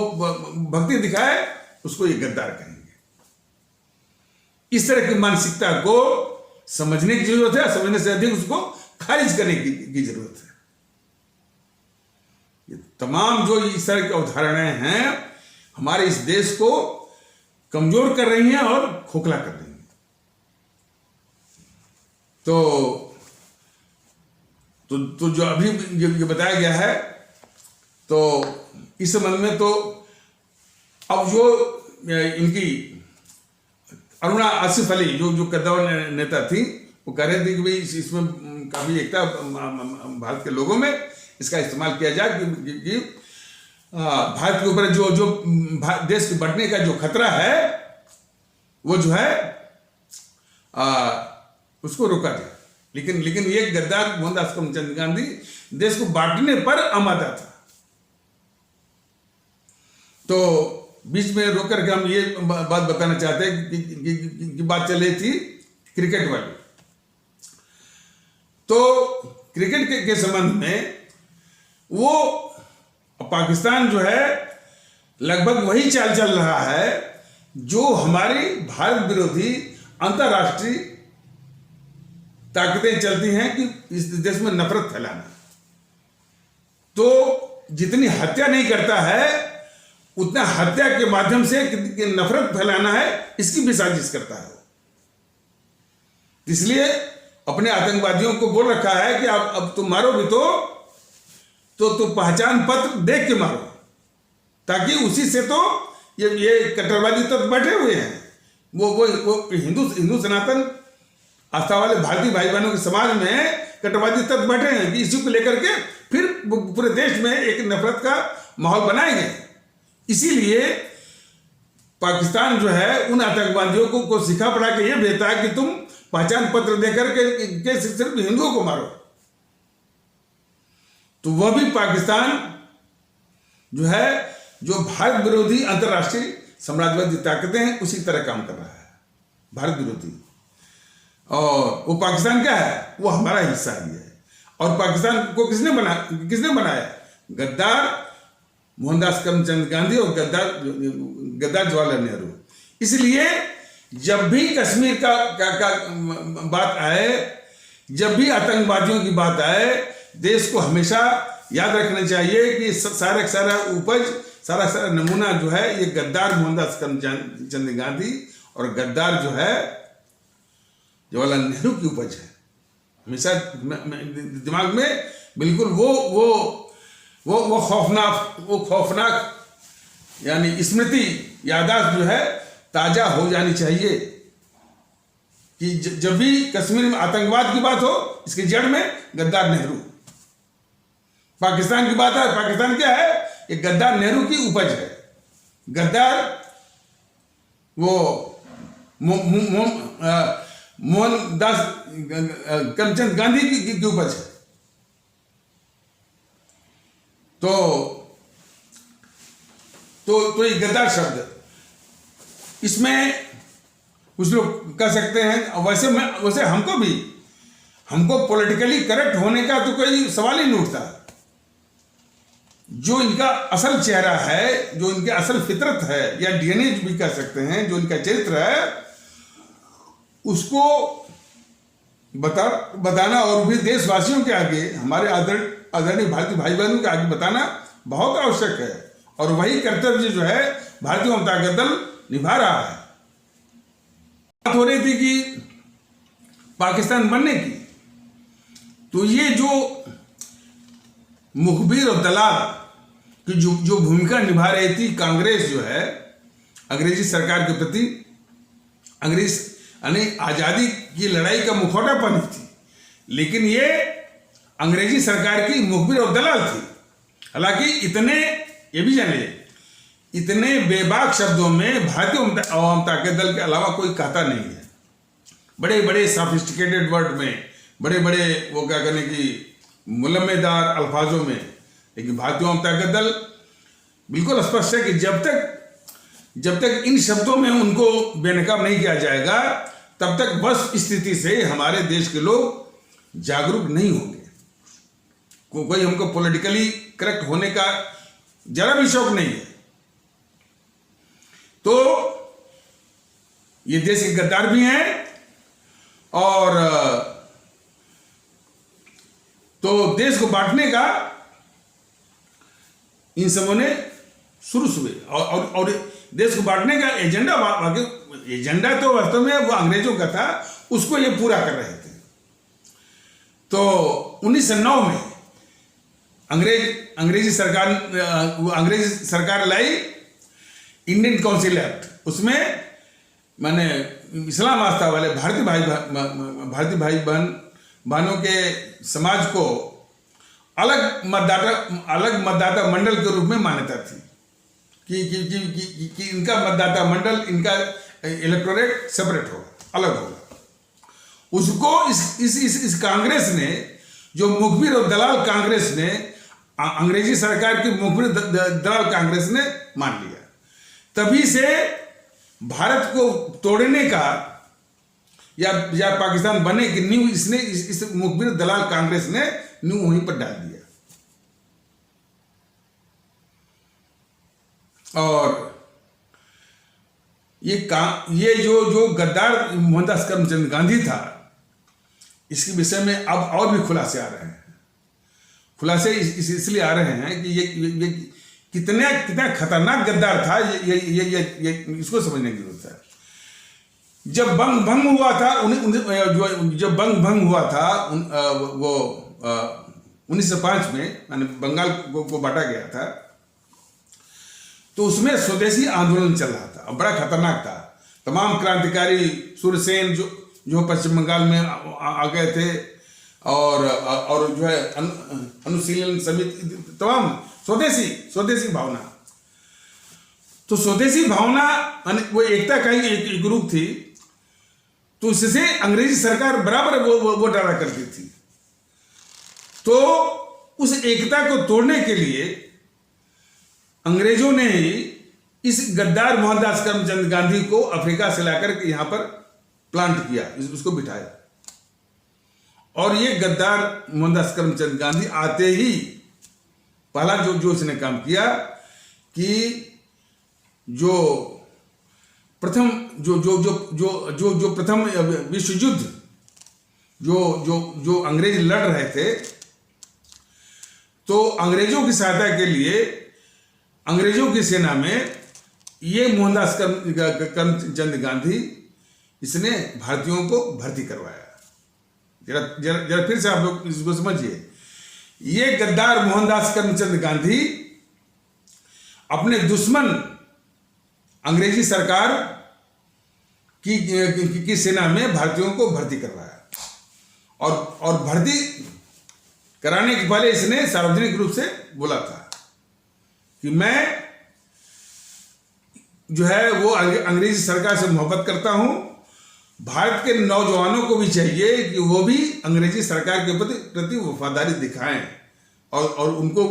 भक्ति दिखाए, उसको ये गद्दार कहेंगे। इस तरह की मानसिकता को समझने की जरूरत है, समझने से अधिक उसको खारिज करने की जरूरत है। ये तमाम जो इस तरह की अवधारणाएं हैं हमारे इस देश को कमजोर कर रही हैं और खोखला कर रही हैं। तो जो अभी ये बताया गया है, तो इस संबंध में तो अब जो इनकी अरुणा आसिफ अली जो कद्दावर नेता थी, वो कह रहे थे कि भाई इसमें काफी एकता भारत के लोगों में इसका इस्तेमाल किया जाए कि भारत के ऊपर जो देश के बढ़ने का जो खतरा है वो जो है उसको रोका जाए। लेकिन ये गद्दार मोहनदास करमचंद गांधी देश को बांटने पर आमादा था। तो बीच में रोक करके हम ये बात बताना चाहते हैं कि बात चल रही थी क्रिकेट वाली। तो क्रिकेट के संबंध में वो पाकिस्तान जो है लगभग वही चाल चल रहा है जो हमारी भारत विरोधी अंतर्राष्ट्रीय ताकतें चलती हैं कि इस देश में नफरत फैलाना। तो जितनी हत्या नहीं करता है उतना हत्या के माध्यम से नफरत फैलाना है, इसकी भी साजिश करता है। इसलिए अपने आतंकवादियों को बोल रखा है कि अब तुम मारो भी तो पहचान पत्र देख के मारो, ताकि उसी से तो ये कट्टरवादी तत्व बैठे हुए हैं, वो हिंदू सनातन आस्था वाले भारतीय भाई बहनों के समाज में कट्टरवादी तत्व बैठे हैं कि इसी को लेकर के फिर पूरे देश में एक नफरत का माहौल बनाएंगे। इसीलिए पाकिस्तान जो है उन आतंकवादियों को सिखा पढ़ा के ये भेजता है कि तुम पहचान पत्र देकर के सिर्फ हिंदुओं को मारो। तो वह भी पाकिस्तान जो है जो भारत विरोधी अंतर्राष्ट्रीय साम्राज्यवादी ताकतें हैं उसी तरह काम कर रहा है, भारत विरोधी। और वो पाकिस्तान क्या है, वो हमारा हिस्सा ही है। और पाकिस्तान को किसने बनाया? गद्दार मोहनदास करमचंद गांधी और गद्दार जवाहरलाल नेहरू। इसलिए जब भी कश्मीर का बात आए, जब भी आतंकवादियों की बात आए, देश को हमेशा याद रखना चाहिए कि सारा उपज, सारा नमूना जो है ये गद्दार मोहनदास करमचंद गांधी और गद्दार जो है जवाहरलाल नेहरू की उपज है। हमेशा दिमाग में बिल्कुल वो खौफनाक यानी स्मृति याददाश्त जो है ताजा हो जानी चाहिए कि जब भी कश्मीर में आतंकवाद की बात हो, इसकी जड़ में गद्दार नेहरू। पाकिस्तान की बात है, पाकिस्तान क्या है? एक गद्दार नेहरू की उपज है। गद्दार वो मोहनदास करमचंद गांधी की उपज है। तो ये गद्दार शब्द, इसमें कुछ लोग कह सकते हैं, वैसे हमको पॉलिटिकली करेक्ट होने का तो कोई सवाल ही नहीं उठता। जो इनका असल चेहरा है, जो इनकी असल फितरत है, या डीएनए भी कह सकते हैं, जो इनका चरित्र है, उसको बताना और भी देशवासियों के आगे, हमारे आदरणीय भारतीय भाई बहनों के आगे बताना बहुत आवश्यक है। और वही कर्तव्य जो है भारतीय जनता दल निभा रहा है। बात हो रही थी कि पाकिस्तान बनने की, तो ये जो मुखबिर और दलाल की जो भूमिका निभा रही थी कांग्रेस, जो है अंग्रेजी सरकार के प्रति, अंग्रेज यानी आज़ादी की लड़ाई का मुखौटा बनी थी, लेकिन ये अंग्रेजी सरकार की मुखबिर और दलाल थी। हालांकि ये भी जाने, इतने बेबाक शब्दों में भारतीय जनता दल के अलावा कोई कहता नहीं है। बड़े बड़े सॉफिस्टिकेटेड वर्ड में, बड़े बड़े वो क्या कहने की मुलम्मेदार अल्फाजों में, लेकिन भारतीय जनता दल बिल्कुल स्पष्ट है कि जब तक इन शब्दों में उनको बेनकाब नहीं किया जाएगा, तब तक बस स्थिति से हमारे देश के लोग जागरूक नहीं होंगे। कोई हमको पॉलिटिकली करेक्ट होने का जरा भी शौक नहीं है। तो ये देश के गद्दार भी हैं, और तो देश को बांटने का इन सबों ने शुरू और देश को बांटने का एजेंडा तो वास्तव में वो अंग्रेजों का था, उसको ये पूरा कर रहे थे। तो 1909 में अंग्रेजी सरकार लाई इंडियन काउंसिल एक्ट। उसमें मैंने इस्लाम आस्था वाले भारतीय भाई बहनों के समाज को अलग मतदाता मंडल के रूप में मान्यता थी कि इनका मतदाता मंडल, इनका इलेक्टोरेट सेपरेट होगा, अलग होगा। उसको इस कांग्रेस ने, जो मुखबिर और दलाल कांग्रेस ने, अंग्रेजी सरकार की मुखबिर दलाल कांग्रेस ने मान लिया। तभी से भारत को तोड़ने का या पाकिस्तान बनने की नींव इस मुखबिर दलाल कांग्रेस ने नींव वहीं पर डाल दिया। और ये जो गद्दार मोहनदास करमचंद गांधी था, इसके विषय में अब और भी खुलासे आ रहे हैं। खुलासे इसलिए आ रहे हैं कि ये कितना खतरनाक गद्दार था, ये इसको समझने की जरूरत है। जब भंग हुआ था, जब भंग हुआ था वो 1905 में, माने बंगाल को बांटा गया था, तो उसमें स्वदेशी आंदोलन चल रहा था, बड़ा खतरनाक था। तमाम क्रांतिकारी सूर्यसेन जो पश्चिम बंगाल में आ गए थे, और जो है अनुशीलन समिति, तमाम स्वदेशी भावना। तो स्वदेशी भावना वो एकता का ही एक रूप थी। तो इससे अंग्रेजी सरकार बराबर वो डाला करती थी। तो उस एकता को तोड़ने के लिए अंग्रेजों ने ही इस गद्दार मोहनदास करमचंद गांधी को अफ्रीका से लाकर के यहां पर प्लांट किया, उसको बिठाया। और ये गद्दार मोहनदास करमचंद गांधी आते ही पहला जो इसने काम किया कि जो प्रथम जो प्रथम विश्व युद्ध जो अंग्रेज लड़ रहे थे, तो अंग्रेजों की सहायता के लिए अंग्रेजों की सेना में ये मोहनदास करमचंद गांधी, इसने भारतीयों को भर्ती करवाया। जरा फिर से आप लोग इसको समझिए। ये गद्दार मोहनदास करमचंद गांधी अपने दुश्मन अंग्रेजी सरकार की सेना में भारतीयों को भर्ती करवाया। और भर्ती कराने के पहले इसने सार्वजनिक रूप से बोला था कि मैं जो है वो अंग्रेजी सरकार से मोहब्बत करता हूं। भारत के नौजवानों को भी चाहिए कि वो भी अंग्रेजी सरकार के प्रति वफादारी दिखाएं और उनको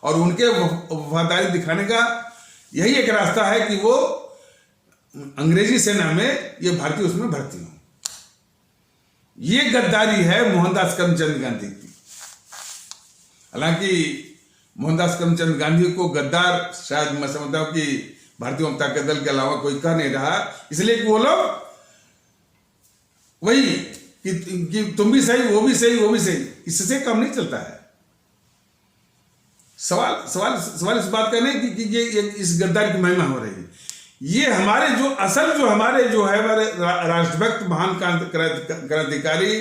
और उनके वफादारी दिखाने का यही एक रास्ता है कि वो अंग्रेजी सेना में ये भारतीय उसमें भर्ती हो। ये गद्दारी है मोहनदास करमचंद गांधी की। हालांकि मोहनदास करमचंद गांधी को गद्दार शायद मैं समझता हूं कि भारतीय जनता दल के अलावा कोई कह नहीं रहा, इसलिए कि वो लोग वही कि तुम भी सही, वो भी सही, वो भी सही, इससे काम नहीं चलता है। सवाल इस बात का नहीं कि ये इस गद्दार की महिमा हो रही है। ये हमारे जो है हमारे राष्ट्रभक्त महान क्रांतिकारी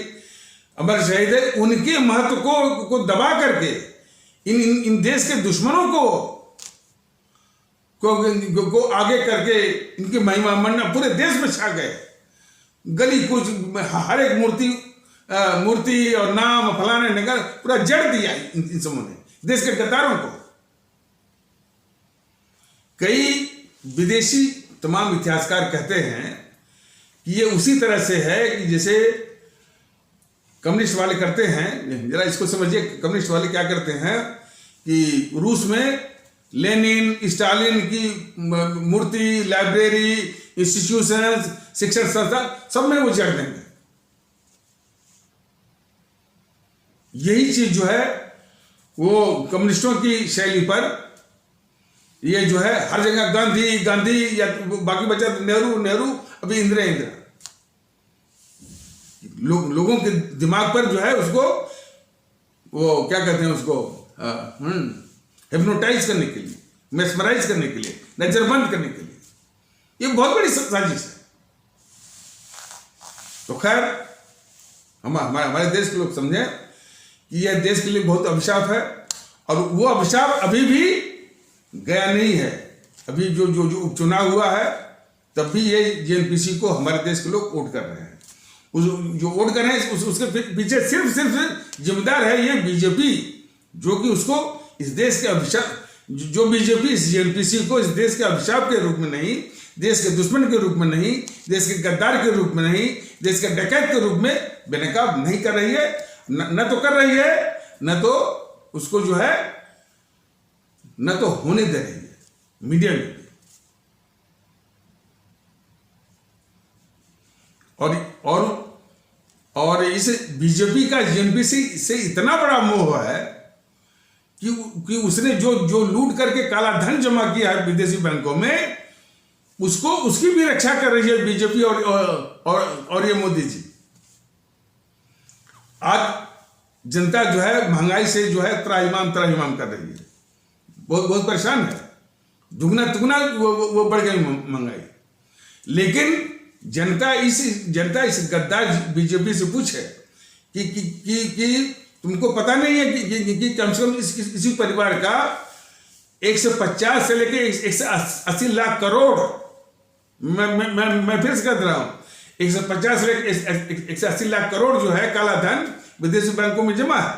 अमर शहीद है, उनके महत्व को दबा करके इन देश के दुश्मनों को आगे करके इनकी महिमा मन्ना पूरे देश में छा गए। गली कुछ हर एक मूर्ति और नाम फलाने नगर पूरा जड़ दिया इन समूह ने देश के गद्दारों को। कई विदेशी तमाम इतिहासकार कहते हैं कि ये उसी तरह से है कि जैसे कम्युनिस्ट वाले करते हैं। जरा इसको समझिए, कम्युनिस्ट वाले क्या करते हैं कि रूस में लेनिन स्टालिन की मूर्ति, लाइब्रेरी, इंस्टीट्यूशन, शिक्षण संस्था सब में वो जड़ देंगे। यही चीज जो है वो कम्युनिस्टों की शैली पर ये जो है हर जगह गांधी या बाकी बचा नेहरू अभी इंदिरा लोगों के दिमाग पर जो है उसको वो क्या कहते हैं उसको हिप्नोटाइज करने के लिए, मेस्मराइज करने के लिए, नजरबंद करने के लिए। ये बहुत बड़ी साजिश है। तो खैर हमारे देश के लोग समझें कि यह देश के लिए बहुत अभिशाप है और वो अभिशाप अभी भी गया नहीं है। अभी जो उपचुनाव हुआ है तब भी ये जेएनपीसी को हमारे देश के लोग वोट कर रहे हैं। जो वोट कर रहे हैं उसके पीछे सिर्फ जिम्मेदार है ये बीजेपी, जो कि उसको इस देश के अभिशाप, जो बीजेपी इस जेएनपीसी को इस देश के अभिशाप के रूप में नहीं, देश के दुश्मन के रूप में नहीं, देश के गद्दार के रूप में नहीं, देश के डकैत के रूप में बेनकाब नहीं कर रही है। न तो कर रही है, न तो उसको जो है न तो होने दे रही है मीडिया में। और इस बीजेपी का जेएनपीसी से इतना बड़ा मोह है कि उसने जो लूट करके काला धन जमा किया है विदेशी बैंकों में, उसकी भी रक्षा कर रही है बीजेपी और ये मोदी जी। आज जनता जो है महंगाई से जो है त्राहिमाम कर रही है, बहुत परेशान है, दुगना तुगना वो बढ़ गई महंगाई। लेकिन जनता इस गद्दार बीजेपी से पूछे कि तुमको पता नहीं है कि कम से कम इसी परिवार का 150 से लेके 180 लाख करोड़, मैं फिर से कह रहा हूं, 150 से लेके 180 लाख करोड़ जो है काला धन विदेशी बैंकों में जमा है।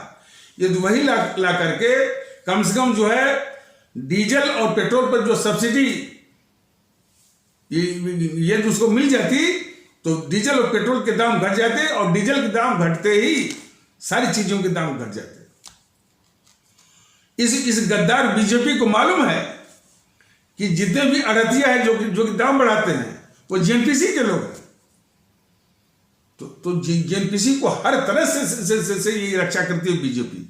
ये वही ला करके कम से कम जो है डीजल और पेट्रोल पर जो सब्सिडी ये उसको मिल जाती तो डीजल और पेट्रोल के दाम घट जाते, और डीजल के दाम घटते ही सारी चीजों के दाम घट जाते। इस गद्दार बीजेपी को मालूम है कि जितने भी अड़तिया है जो कि दाम बढ़ाते हैं वो जेएनपीसी के लोग हैं। तो जेएनपीसी को हर तरह से ये रक्षा करती है बीजेपी।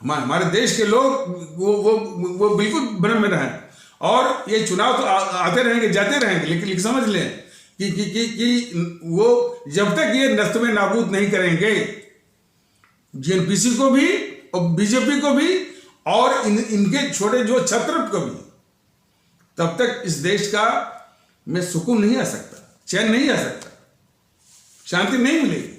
हमारे देश के लोग वो बिल्कुल भ्रम में रहें, और ये चुनाव तो आते रहेंगे जाते रहेंगे, लेकिन समझ लें कि वो जब तक ये नष्ट में नाबूद नहीं करेंगे जेएनपीसी को भी और बीजेपी को भी और इनके छोटे जो छत्र को भी, तब तक इस देश का में सुकून नहीं आ सकता, चैन नहीं आ सकता, शांति नहीं मिलेगी।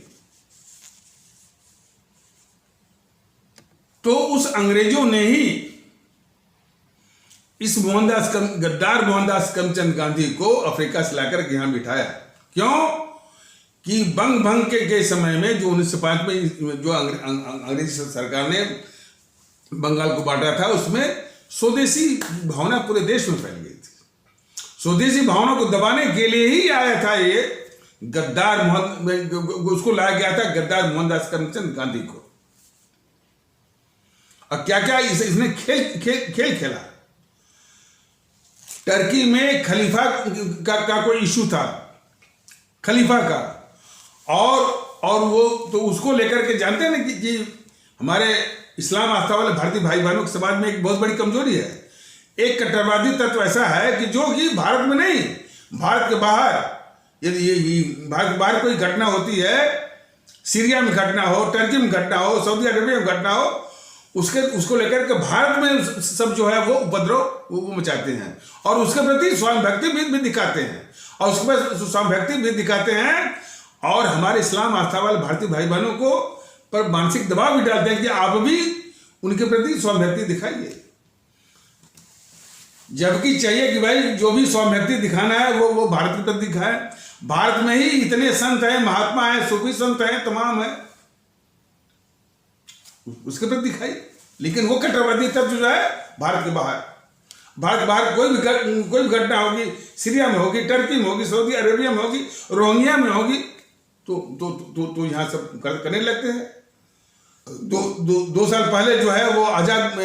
तो उस अंग्रेजों ने ही इस गद्दार मोहनदास करमचंद गांधी को अफ्रीका से लाकर यहां बिठाया। क्यों? कि बंग भंग के समय में जो 1905 में जो अंग्रेजी सरकार ने बंगाल को बांटा था, उसमें स्वदेशी भावना पूरे देश में फैल गई थी। स्वदेशी भावना को दबाने के लिए ही आया था ये गद्दार उसको लाया गया था गद्दार मोहनदास करमचंद गांधी को। और क्या क्या इसने खेल खेला। टर्की में खलीफा का कोई इशू था, खलीफा का, और वो तो उसको लेकर के जानते हैं ना कि हमारे इस्लाम आस्था वाले भारतीय भाई बहनों के समाज में एक बहुत बड़ी कमजोरी है। एक कट्टरवादी तत्व ऐसा है कि जो कि भारत में नहीं, भारत के बाहर, यदि भारत के बाहर कोई घटना होती है, सीरिया में घटना हो, टर्की में घटना हो, सऊदी अरबिया में घटना हो, उसको लेकर के भारत में सब जो है वो उपद्रव वो मचाते हैं और उसके प्रति स्वाभिव्यक्ति भी दिखाते हैं, और उसके बाद स्वाभिव्यक्ति भी दिखाते हैं, और हमारे इस्लाम आस्था वाले भारतीय भाई बहनों को पर मानसिक दबाव भी डालते हैं कि आप भी उनके प्रति स्वाभिव्यक्ति दिखाइए। जबकि चाहिए कि भाई जो भी स्वाभिव्यक्ति दिखाना है वो भारत के प्रति दिखाए। भारत में ही इतने संत हैं, महात्मा हैं, सूफी संत हैं, तमाम है, उसके प्रति दिखाई। लेकिन वो कट्टरवादी तत्व जो है भारत के बाहर कोई भी घटना होगी, सीरिया में होगी, टर्की में होगी, सऊदी अरेबिया में होगी, रोहिंग्या में होगी, तो यहाँ सब करने लगते हैं। दो साल पहले जो है वो आजाद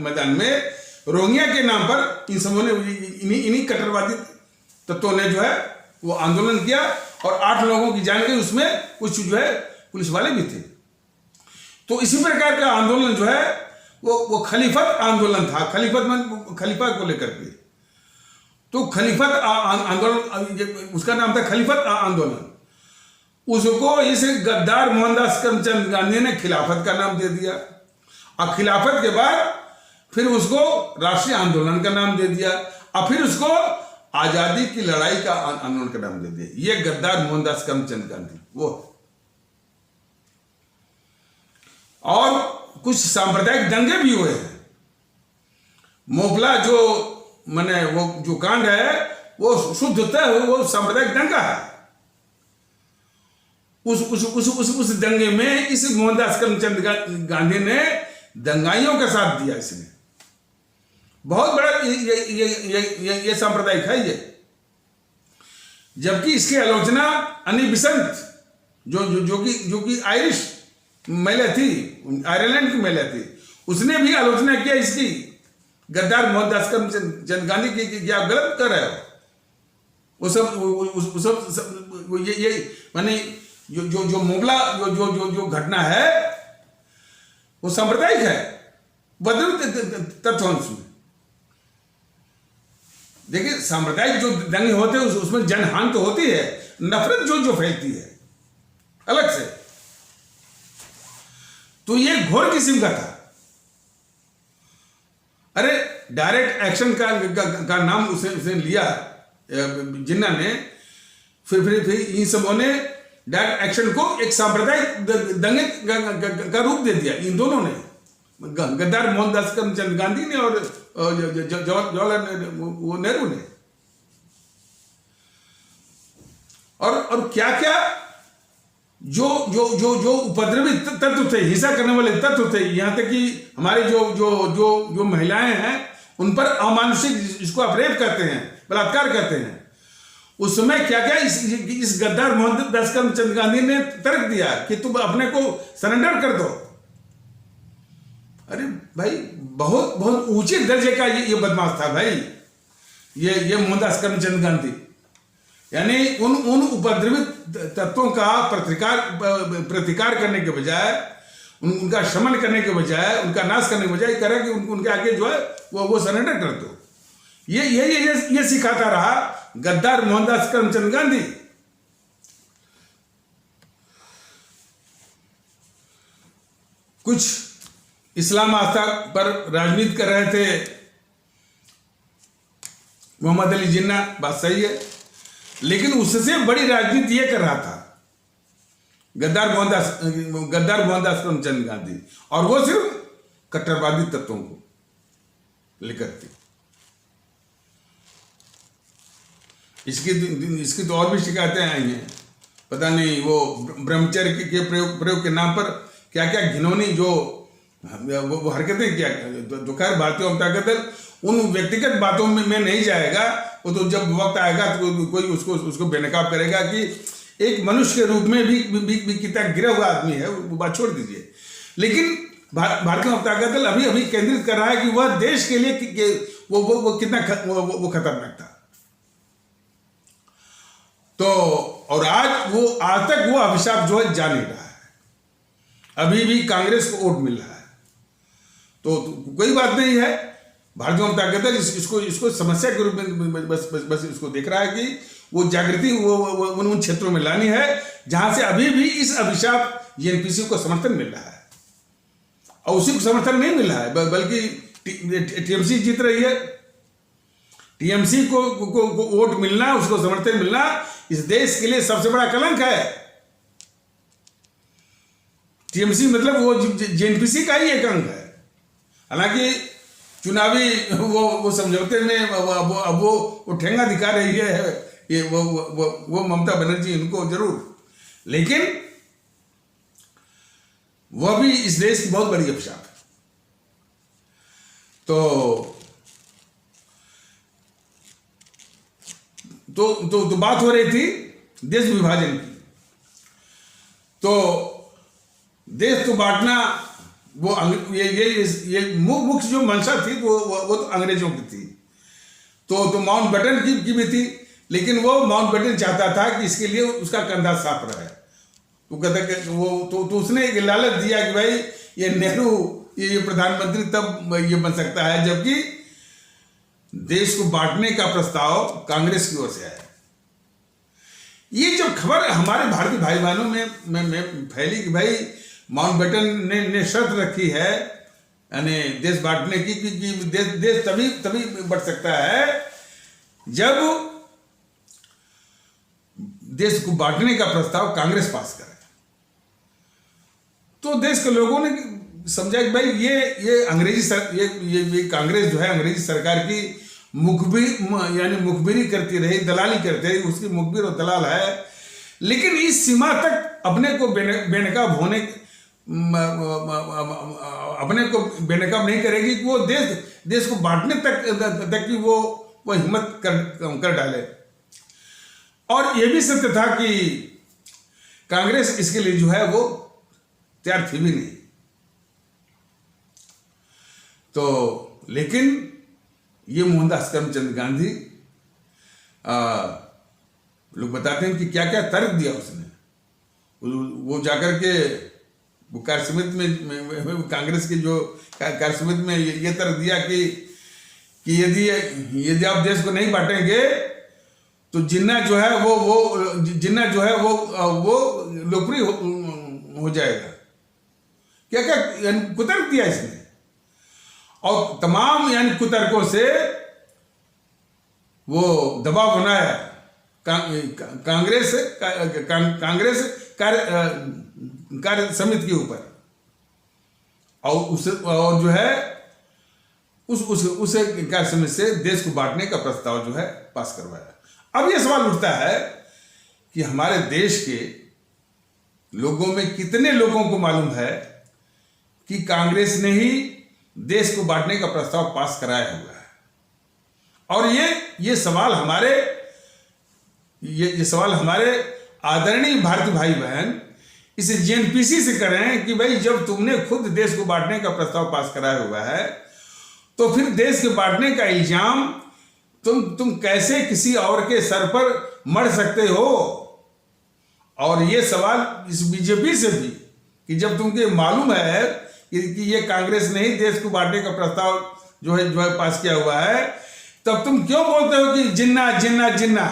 मैदान में रोहिंग्या के नाम पर इन सबों ने, इन्हीं कट्टरवादी तत्वों ने जो है वो आंदोलन किया और 8 लोगों की जान गई, उसमें कुछ जो है पुलिस वाले भी थे। तो इसी प्रकार का आंदोलन जो है वो खलीफत आंदोलन था, खलीफा को लेकर के। तो खलीफत आंदोलन, उसका नाम था खलीफत आंदोलन। उसको इस गद्दार मोहनदास करमचंद गांधी ने खिलाफत का नाम दे दिया, और खिलाफत के बाद फिर उसको राष्ट्रीय आंदोलन का नाम दे दिया, और फिर उसको आजादी की लड़ाई का आंदोलन का नाम दे दिया। ये गद्दार मोहनदास करमचंद गांधी वो। और कुछ सांप्रदायिक दंगे भी हुए हैं। मोपला जो माने वो जो कांड है वो शुद्धतः वो सांप्रदायिक दंगा है। उस दंगे में इस मोहनदास करमचंद गांधी ने दंगाइयों का साथ दिया। इसने बहुत बड़ा ये सांप्रदायिक है ये। जबकि इसकी आलोचना अनी बिसंत जो कि आयरिश महिला थी, आयरलैंड की महिला थी, उसने भी आलोचना किया इसकी, गद्दार मोहनदास करमचंद गांधी की कि आप गलत कर रहे हो। वो सब ये माने जो मोगला जो घटना है वो सांप्रदायिक है, बदल तत्वंश में। देखिए सांप्रदायिक जो दंगे होते हैं उसमें जनहानि तो होती है, नफरत जो फैलती है अलग से। तो ये घोर किस्म का था। अरे डायरेक्ट एक्शन का नाम उसने लिया जिन्ना ने, फिर इन सबों ने डायरेक्ट एक्शन को एक सांप्रदायिक दंगे का रूप दे दिया। इन दोनों ने, गद्दार मोहनदास करमचंद गांधी ने और जवाहरलाल नेहरू ने। और क्या क्या जो उपद्रवी तत्व थे, हिंसा करने वाले तत्व थे, यहां तक कि हमारे जो महिलाएं हैं उन पर अमानुषिक, इसको अपरेप करते हैं, बलात्कार करते हैं। उस समय क्या क्या इस गद्दार मोहनदास करमचंद गांधी ने तर्क दिया कि तुम अपने को सरेंडर कर दो। अरे भाई बहुत ऊंचे दर्जे का ये बदमाश था भाई, ये मोहनदास करमचंद गांधी। यानी उन उपद्रवी तत्वों का प्रतिकार करने के बजाय, उनका शमन करने के बजाय, उनका नाश करने के बजाय कह रहा कि उनके आगे जो है वो सरेंडर कर दो। ये सिखाता रहा गद्दार मोहनदास करमचंद गांधी। कुछ इस्लाम आस्था पर राजनीति कर रहे थे मोहम्मद अली जिन्ना, बात सही है, लेकिन उससे बड़ी राजनीति ये कर रहा था गद्दार मोहनदास करमचंद गांधी, और वो सिर्फ कट्टरवादी तत्वों को लेकर थी। इसकी तो और भी शिकायतें आई हैं। पता नहीं वो ब्रह्मचर्य के प्रयोग के नाम पर क्या क्या घिनौनी जो वो हरकतें किया। तो खैर भारतीय जनता दल उन व्यक्तिगत बातों में नहीं जाएगा। वो तो जब वक्त आएगा तो कोई उसको बेनकाब करेगा कि एक मनुष्य के रूप में भी कितना गिरा हुआ आदमी है, वो बात छोड़ दीजिए। लेकिन भारतीय जनता दल अभी केंद्रित कर रहा है कि वह देश के लिए वो कितना वो खतरनाक था। तो और आज तक वो अभिशाप जो है जा नहीं रहा है। अभी भी कांग्रेस को वोट मिल रहा है। तो कोई बात नहीं है। भारतीय जनता दल इसको समस्या के रूप में बस इसको देख रहा है कि वो जागृति वो उन क्षेत्रों में लानी है जहां से अभी भी इस अभिशाप जेएनपीसी को समर्थन मिल रहा है। और उसी को समर्थन नहीं मिल रहा है, बल्कि टीएमसी जीत रही है। टीएमसी को वोट मिलना, उसको समर्थन मिलना इस देश के लिए सबसे बड़ा कलंक है। टीएमसी मतलब वो जेएनपीसी का ही एक अंग है। हालांकि चुनावी वो समझौते में अब वो ठेंगा दिखा रही है ये वो ममता बनर्जी, इनको जरूर, लेकिन वह भी इस देश की बहुत बड़ी अभिशाप है। तो बात हो रही थी देश विभाजन की। तो देश तो बांटना वो ये मुख्य जो मंशा थी वो तो अंग्रेजों की थी। तो माउंटबेटन की भी थी, लेकिन वो माउंटबेटन चाहता था कि इसके लिए उसका कंधा साफ रहे। तो कहता कि वो तो उसने एक लालच दिया कि भाई ये नेहरू ये प्रधानमंत्री तब ये बन सकता है, जबकि देश को बांटने का प्रस्ताव कांग्रेस की ओर से आया। ये जब खबर हमारे भारतीय भाई बहनों में फैली कि भाई माउंटबेटन ने शर्त रखी है यानी देश बांटने की कि देश तभी बढ़ सकता है जब देश को बांटने का प्रस्ताव कांग्रेस पास करे। तो देश के लोगों ने समझा कि भाई ये अंग्रेजी कांग्रेस जो है अंग्रेजी सरकार की मुखबिरी करती रही, दलाली करती रही, उसकी मुखबिर और दलाल है। लेकिन इस सीमा तक अपने को बेनकाब बेनकाब नहीं करेगी कि वो देश को बांटने तक की वो हिम्मत कर डाले। और ये भी सत्य था कि कांग्रेस इसके लिए जो है वो तैयार थी भी नहीं। तो लेकिन ये मोहनदास करमचंद गांधी लोग बताते हैं कि क्या क्या तर्क दिया उसने। वो जाकर के वो कार्यसमिति में कांग्रेस की जो कार्यसमिति में ये तर्क दिया कि यदि आप देश को नहीं बांटेंगे तो जिन्ना जो है वो लोकप्रिय हो जाएगा। क्या क्या कुतर्क दिया इसने, और तमाम कुतर्कों से वो दबाव बनाया कांग्रेस कार्य समिति के ऊपर, और जो है उस कार्य समिति से देश को बांटने का प्रस्ताव जो है पास करवाया। अब यह सवाल उठता है कि हमारे देश के लोगों में कितने लोगों को मालूम है कि कांग्रेस ने ही देश को बांटने का प्रस्ताव पास कराया हुआ है। और ये सवाल हमारे आदरणीय भारतीय भाई बहन इसे जेएनपीसी से करें कि भाई जब तुमने खुद देश को बांटने का प्रस्ताव पास कराया हुआ है तो फिर देश के बांटने का इल्जाम तुम कैसे किसी और के सर पर मढ़ सकते हो। और ये सवाल इस बीजेपी से भी कि जब तुमको मालूम है कि ये कांग्रेस ने ही देश को बांटने का प्रस्ताव जो है पास किया हुआ है, तब तुम क्यों बोलते हो कि जिन्ना जिन्ना जिन्ना।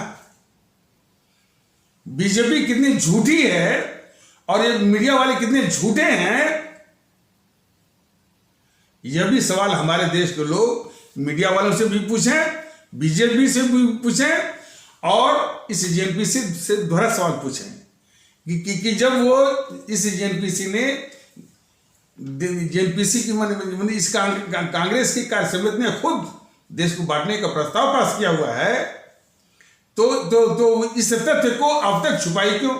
बीजेपी कितनी झूठी है और ये मीडिया वाले कितने झूठे हैं, यह भी सवाल हमारे देश के लोग मीडिया वालों से भी पूछें, बीजेपी से भी पूछें और इस जेएनपीसी से दोहरा सवाल पूछें कि जब वो इस जेएनपीसी की इस कांग्रेस की कार्य समिति ने खुद देश को बांटने का प्रस्ताव पास किया हुआ है, तो इस तथ्य को अब तक छुपाई क्यों?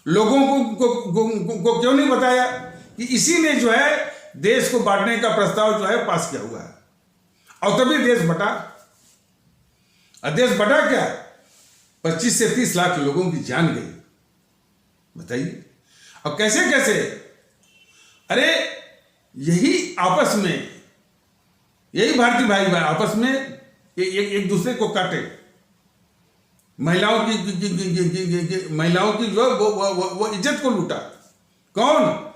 लोगों को क्यों नहीं बताया कि इसी ने जो है देश को बांटने का प्रस्ताव जो है पास किया हुआ है, और तभी देश बटा। देश बटा क्या? 25 से 30 लाख लोगों की जान गई, बताइए। और कैसे कैसे? अरे यही आपस में, यही भारतीय भाई आपस में एक दूसरे को काटे, महिलाओं की जो वो इज्जत को लूटा। कौन?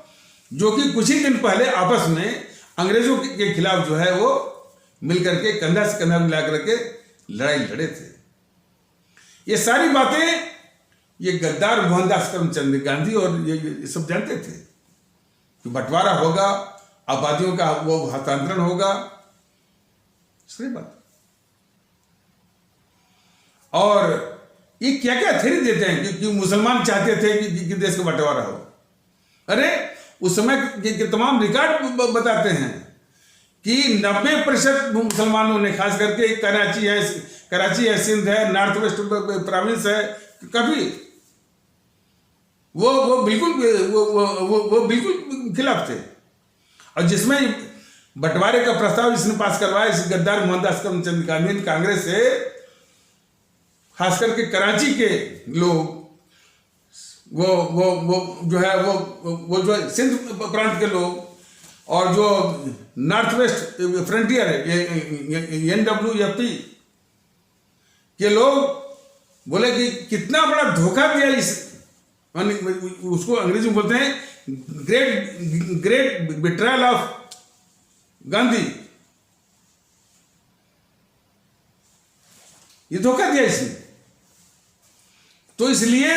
जो कि कुछ ही दिन पहले आपस में अंग्रेजों के खिलाफ जो है वो मिलकर के कंधा से कंधा मिला करके लड़ाई लड़े थे। ये सारी बातें ये गद्दार मोहनदास करमचंद गांधी और ये सब जानते थे कि बंटवारा होगा, आबादियों का वो हस्तांतरण होगा, सही बात। और ये क्या क्या थ्योरी देते हैं कि मुसलमान चाहते थे कि देश का बंटवारा हो। अरे उस समय के तमाम रिकॉर्ड बताते हैं कि 90% मुसलमानों ने, खास करके कराची है, सिंध है, नॉर्थ वेस्ट प्रोविंस है, कभी वो बिल्कुल खिलाफ थे। और जिसमें बंटवारे का प्रस्ताव इसने पास करवाया, इस गद्दार मोहनदास करमचंद गांधी ने कांग्रेस से, खास करके कराची के लोग, वो जो है वो जो है सिंध प्रांत के लोग, और जो नॉर्थ वेस्ट फ्रंटियर है NWFP के लोग बोले कि कितना बड़ा धोखा दिया इस, उसको अंग्रेजी में बोलते हैं ग्रेट बिट्रायल ऑफ गांधी। ये धोखा दिया इसने। तो इसलिए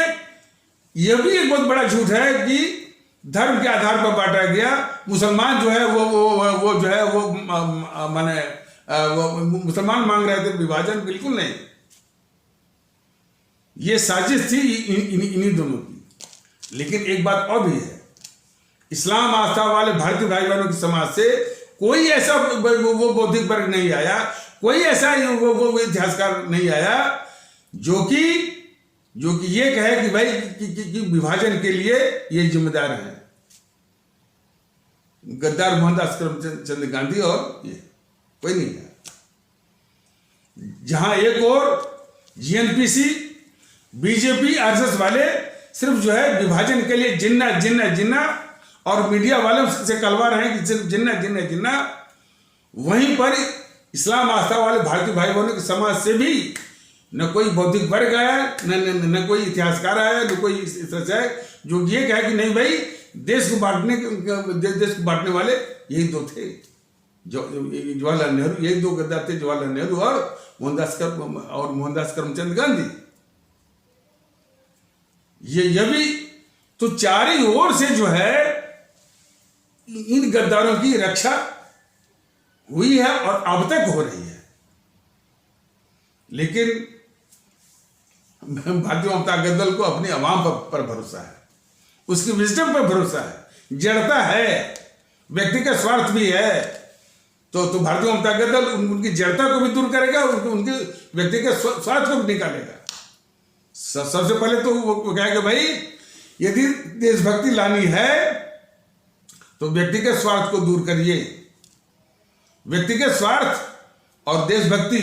यह भी एक बहुत बड़ा झूठ है कि धर्म के आधार पर बांटा गया। मुसलमान जो है वो जो है वो माने वो मुसलमान मांग रहे थे विभाजन, बिल्कुल नहीं। ये साजिश थी इन्हीं दोनों की। लेकिन एक बात और भी है, इस्लाम आस्था वाले भारतीय भाई बहनों के समाज से कोई ऐसा वो बौद्धिक वर्ग नहीं आया, कोई ऐसा वो इतिहासकार नहीं आया जो कि ये कहे कि भाई कि विभाजन के लिए ये जिम्मेदार है गद्दार मोहनदास करमचंद गांधी, और ये कोई नहीं है। जहां एक और GNPC, BJP, RSS वाले सिर्फ जो है विभाजन के लिए जिन्ना और मीडिया वालों से कहलवा रहे हैं कि सिर्फ जिन्ना, वहीं पर इस्लाम आस्था वाले भारतीय भाई बहनों के समाज से भी न कोई बौद्धिक वर्ग आया, न कोई इतिहासकार आया, न कोई इस तरह से है जो ये कहे कि नहीं भाई देश को बांटने वाले यही दो थे, जवाहरलाल नेहरू। यही दो गद्दार थे, जवाहरलाल नेहरू और मोहनदास करमचंद गांधी। ये भी तो चारों ओर से जो है इन गद्दारों की रक्षा हुई है और अब तक हो रही है। लेकिन भारतीय जनता दल को अपनी आवाम पर भरोसा है, उसकी विजडम पर भरोसा है, जड़ता है, व्यक्तिगत स्वार्थ भी है। तो भारतीय जनता दल उनकी जड़ता को भी दूर करेगा, उनके व्यक्तिगत स्वार्थ को भी निकालेगा। सबसे पहले तो वो कहेगा भाई यदि देशभक्ति लानी है तो व्यक्तिगत स्वार्थ को दूर करिए। व्यक्तिगत स्वार्थ और देशभक्ति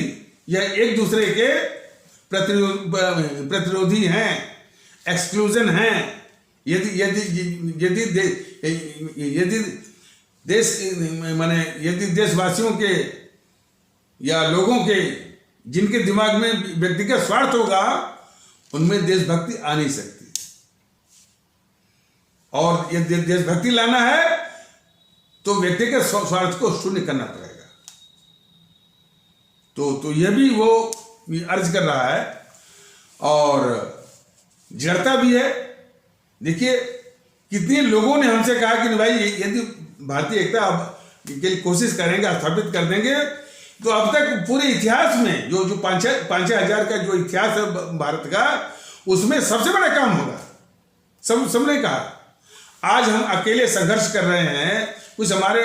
यह एक दूसरे के प्रतिरोधी हैं, एक्सक्लूजन हैं। यदि देशवासियों के या लोगों के जिनके दिमाग में व्यक्तिगत स्वार्थ होगा उनमें देशभक्ति आ नहीं सकती। और यदि देशभक्ति लाना है तो व्यक्तिगत स्वार्थ को शून्य करना पड़ेगा। तो यह भी वो अर्ज कर रहा है और जड़ता भी है। देखिए कितने लोगों ने हमसे कहा कि भाई यदि भारतीय एकता के लिए कोशिश करेंगे, स्थापित कर देंगे, तो अब तक पूरे इतिहास में जो 5-6 हजार का जो इतिहास है भारत का, उसमें सबसे बड़ा काम होगा। सबने कहा आज हम अकेले संघर्ष कर रहे हैं, कुछ हमारे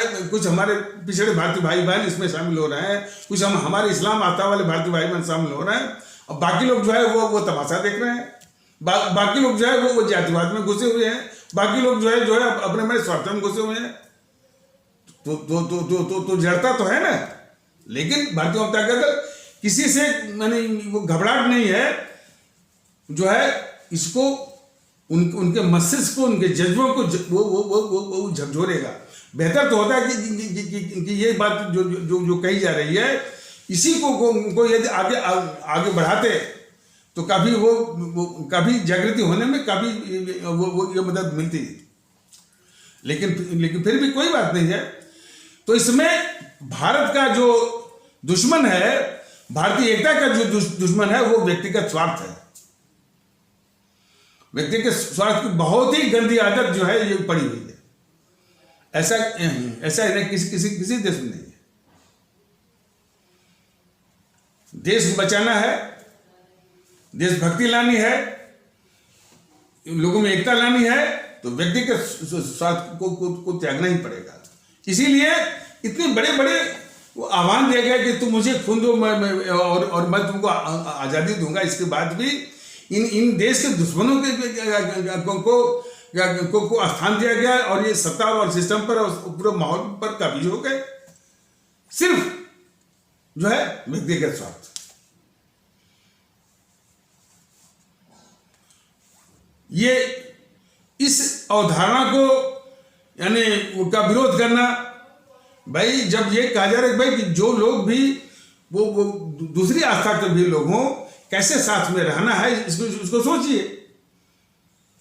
पिछड़े भारतीय भाई बहन इसमें शामिल हो रहे हैं, कुछ हमारे इस्लाम आस्था वाले भारतीय भाई बहन शामिल हो रहे हैं, और बाकी लोग जो है वो तमाशा देख रहे हैं। बाकी लोग जो है वो जातिवाद में घुसे हुए हैं, बाकी लोग जो है अपने मेरे स्वार्थ में घुसे हुए हैं। तो जड़ता तो है ना। लेकिन भारतीय जनता दल किसी से मैंने वो घबराहट नहीं है, जो है इसको उनके मस्तिष्क को, उनके जज्बों को वो झकझोरेगा। बेहतर तो होता है कि ये बात जो कही जा रही है, इसी को यदि आगे बढ़ाते तो काफी काफी जागृति होने में काफी ये मदद मिलती। लेकिन फिर भी कोई बात नहीं है। तो इसमें भारत का जो दुश्मन है, भारतीय एकता का जो दुश्मन है, वो व्यक्तिगत स्वार्थ है। व्यक्तिगत स्वार्थ की बहुत ही गंदी आदत जो है ये पड़ी हुई है। ऐसा किसी देश में नहीं है। देश को बचाना है, देशभक्ति लानी है, लोगों में एकता लानी है, तो व्यक्तिगत स्वार्थ को त्यागना ही पड़ेगा। इसीलिए इतने बड़े बड़े वो आह्वान दिया गया कि तुम मुझे खून दो और मैं तुमको आज़ादी दूंगा। इसके बाद भी इन देश के दुश्मनों को स्थान दिया गया और ये सत्ता और सिस्टम पर और पूरे माहौल पर काबिज हो गए, सिर्फ जो है व्यक्तिगत स्वार्थ। ये इस अवधारणा को यानी उनका विरोध करना, भाई जब ये कहा जा रहा है भाई कि जो लोग भी वो दूसरी आस्था के भी लोग हों, कैसे साथ में रहना है इसको सोचिए।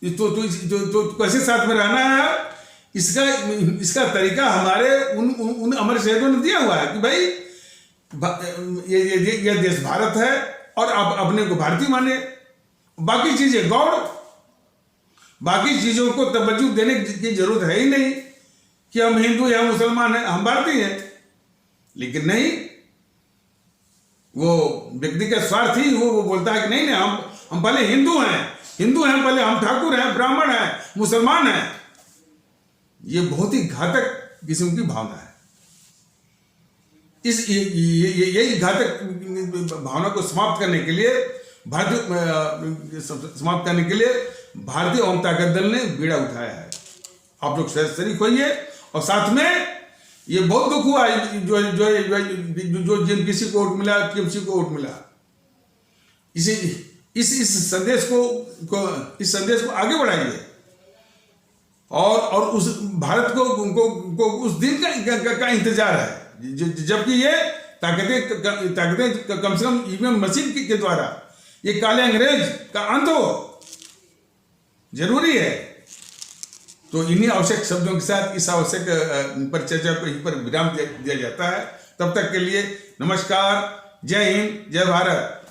तो कैसे साथ में रहना है, इसका तरीका हमारे उन अमर शहीदों ने दिया हुआ है कि भाई ये देश भारत है और आप अपने को भारतीय माने, बाकी चीजें गौड़, बाकी चीजों को तवज्जो देने की जरूरत है ही नहीं कि हम हिंदू या मुसलमान हैं, हम भारतीय हैं। लेकिन नहीं, वो व्यक्तिगत स्वार्थ ही वो बोलता है कि नहीं हम पहले हिंदू हैं पहले, हम ठाकुर हैं, ब्राह्मण हैं, मुसलमान हैं। ये बहुत ही घातक किस्म की भावना है। यही घातक भावना को समाप्त करने के लिए भारतीय जनता दल ने बीड़ा उठाया है। आप लोग शरीक होइए। और साथ में ये बहुत दुख हुआ जो किसी को वोट मिला, टीएमसी को वोट मिला। इस संदेश को आगे बढ़ाइए और उस भारत को उस दिन का इंतजार है जबकि ये ताकतें कम से कम ईवीएम मशीन के द्वारा ये काले अंग्रेज का अंत हो, जरूरी है। तो इन्हीं आवश्यक शब्दों के साथ इस आवश्यक परिचर्चा को यहीं पर विराम दिया जाता है। तब तक के लिए नमस्कार, जय हिंद, जय भारत।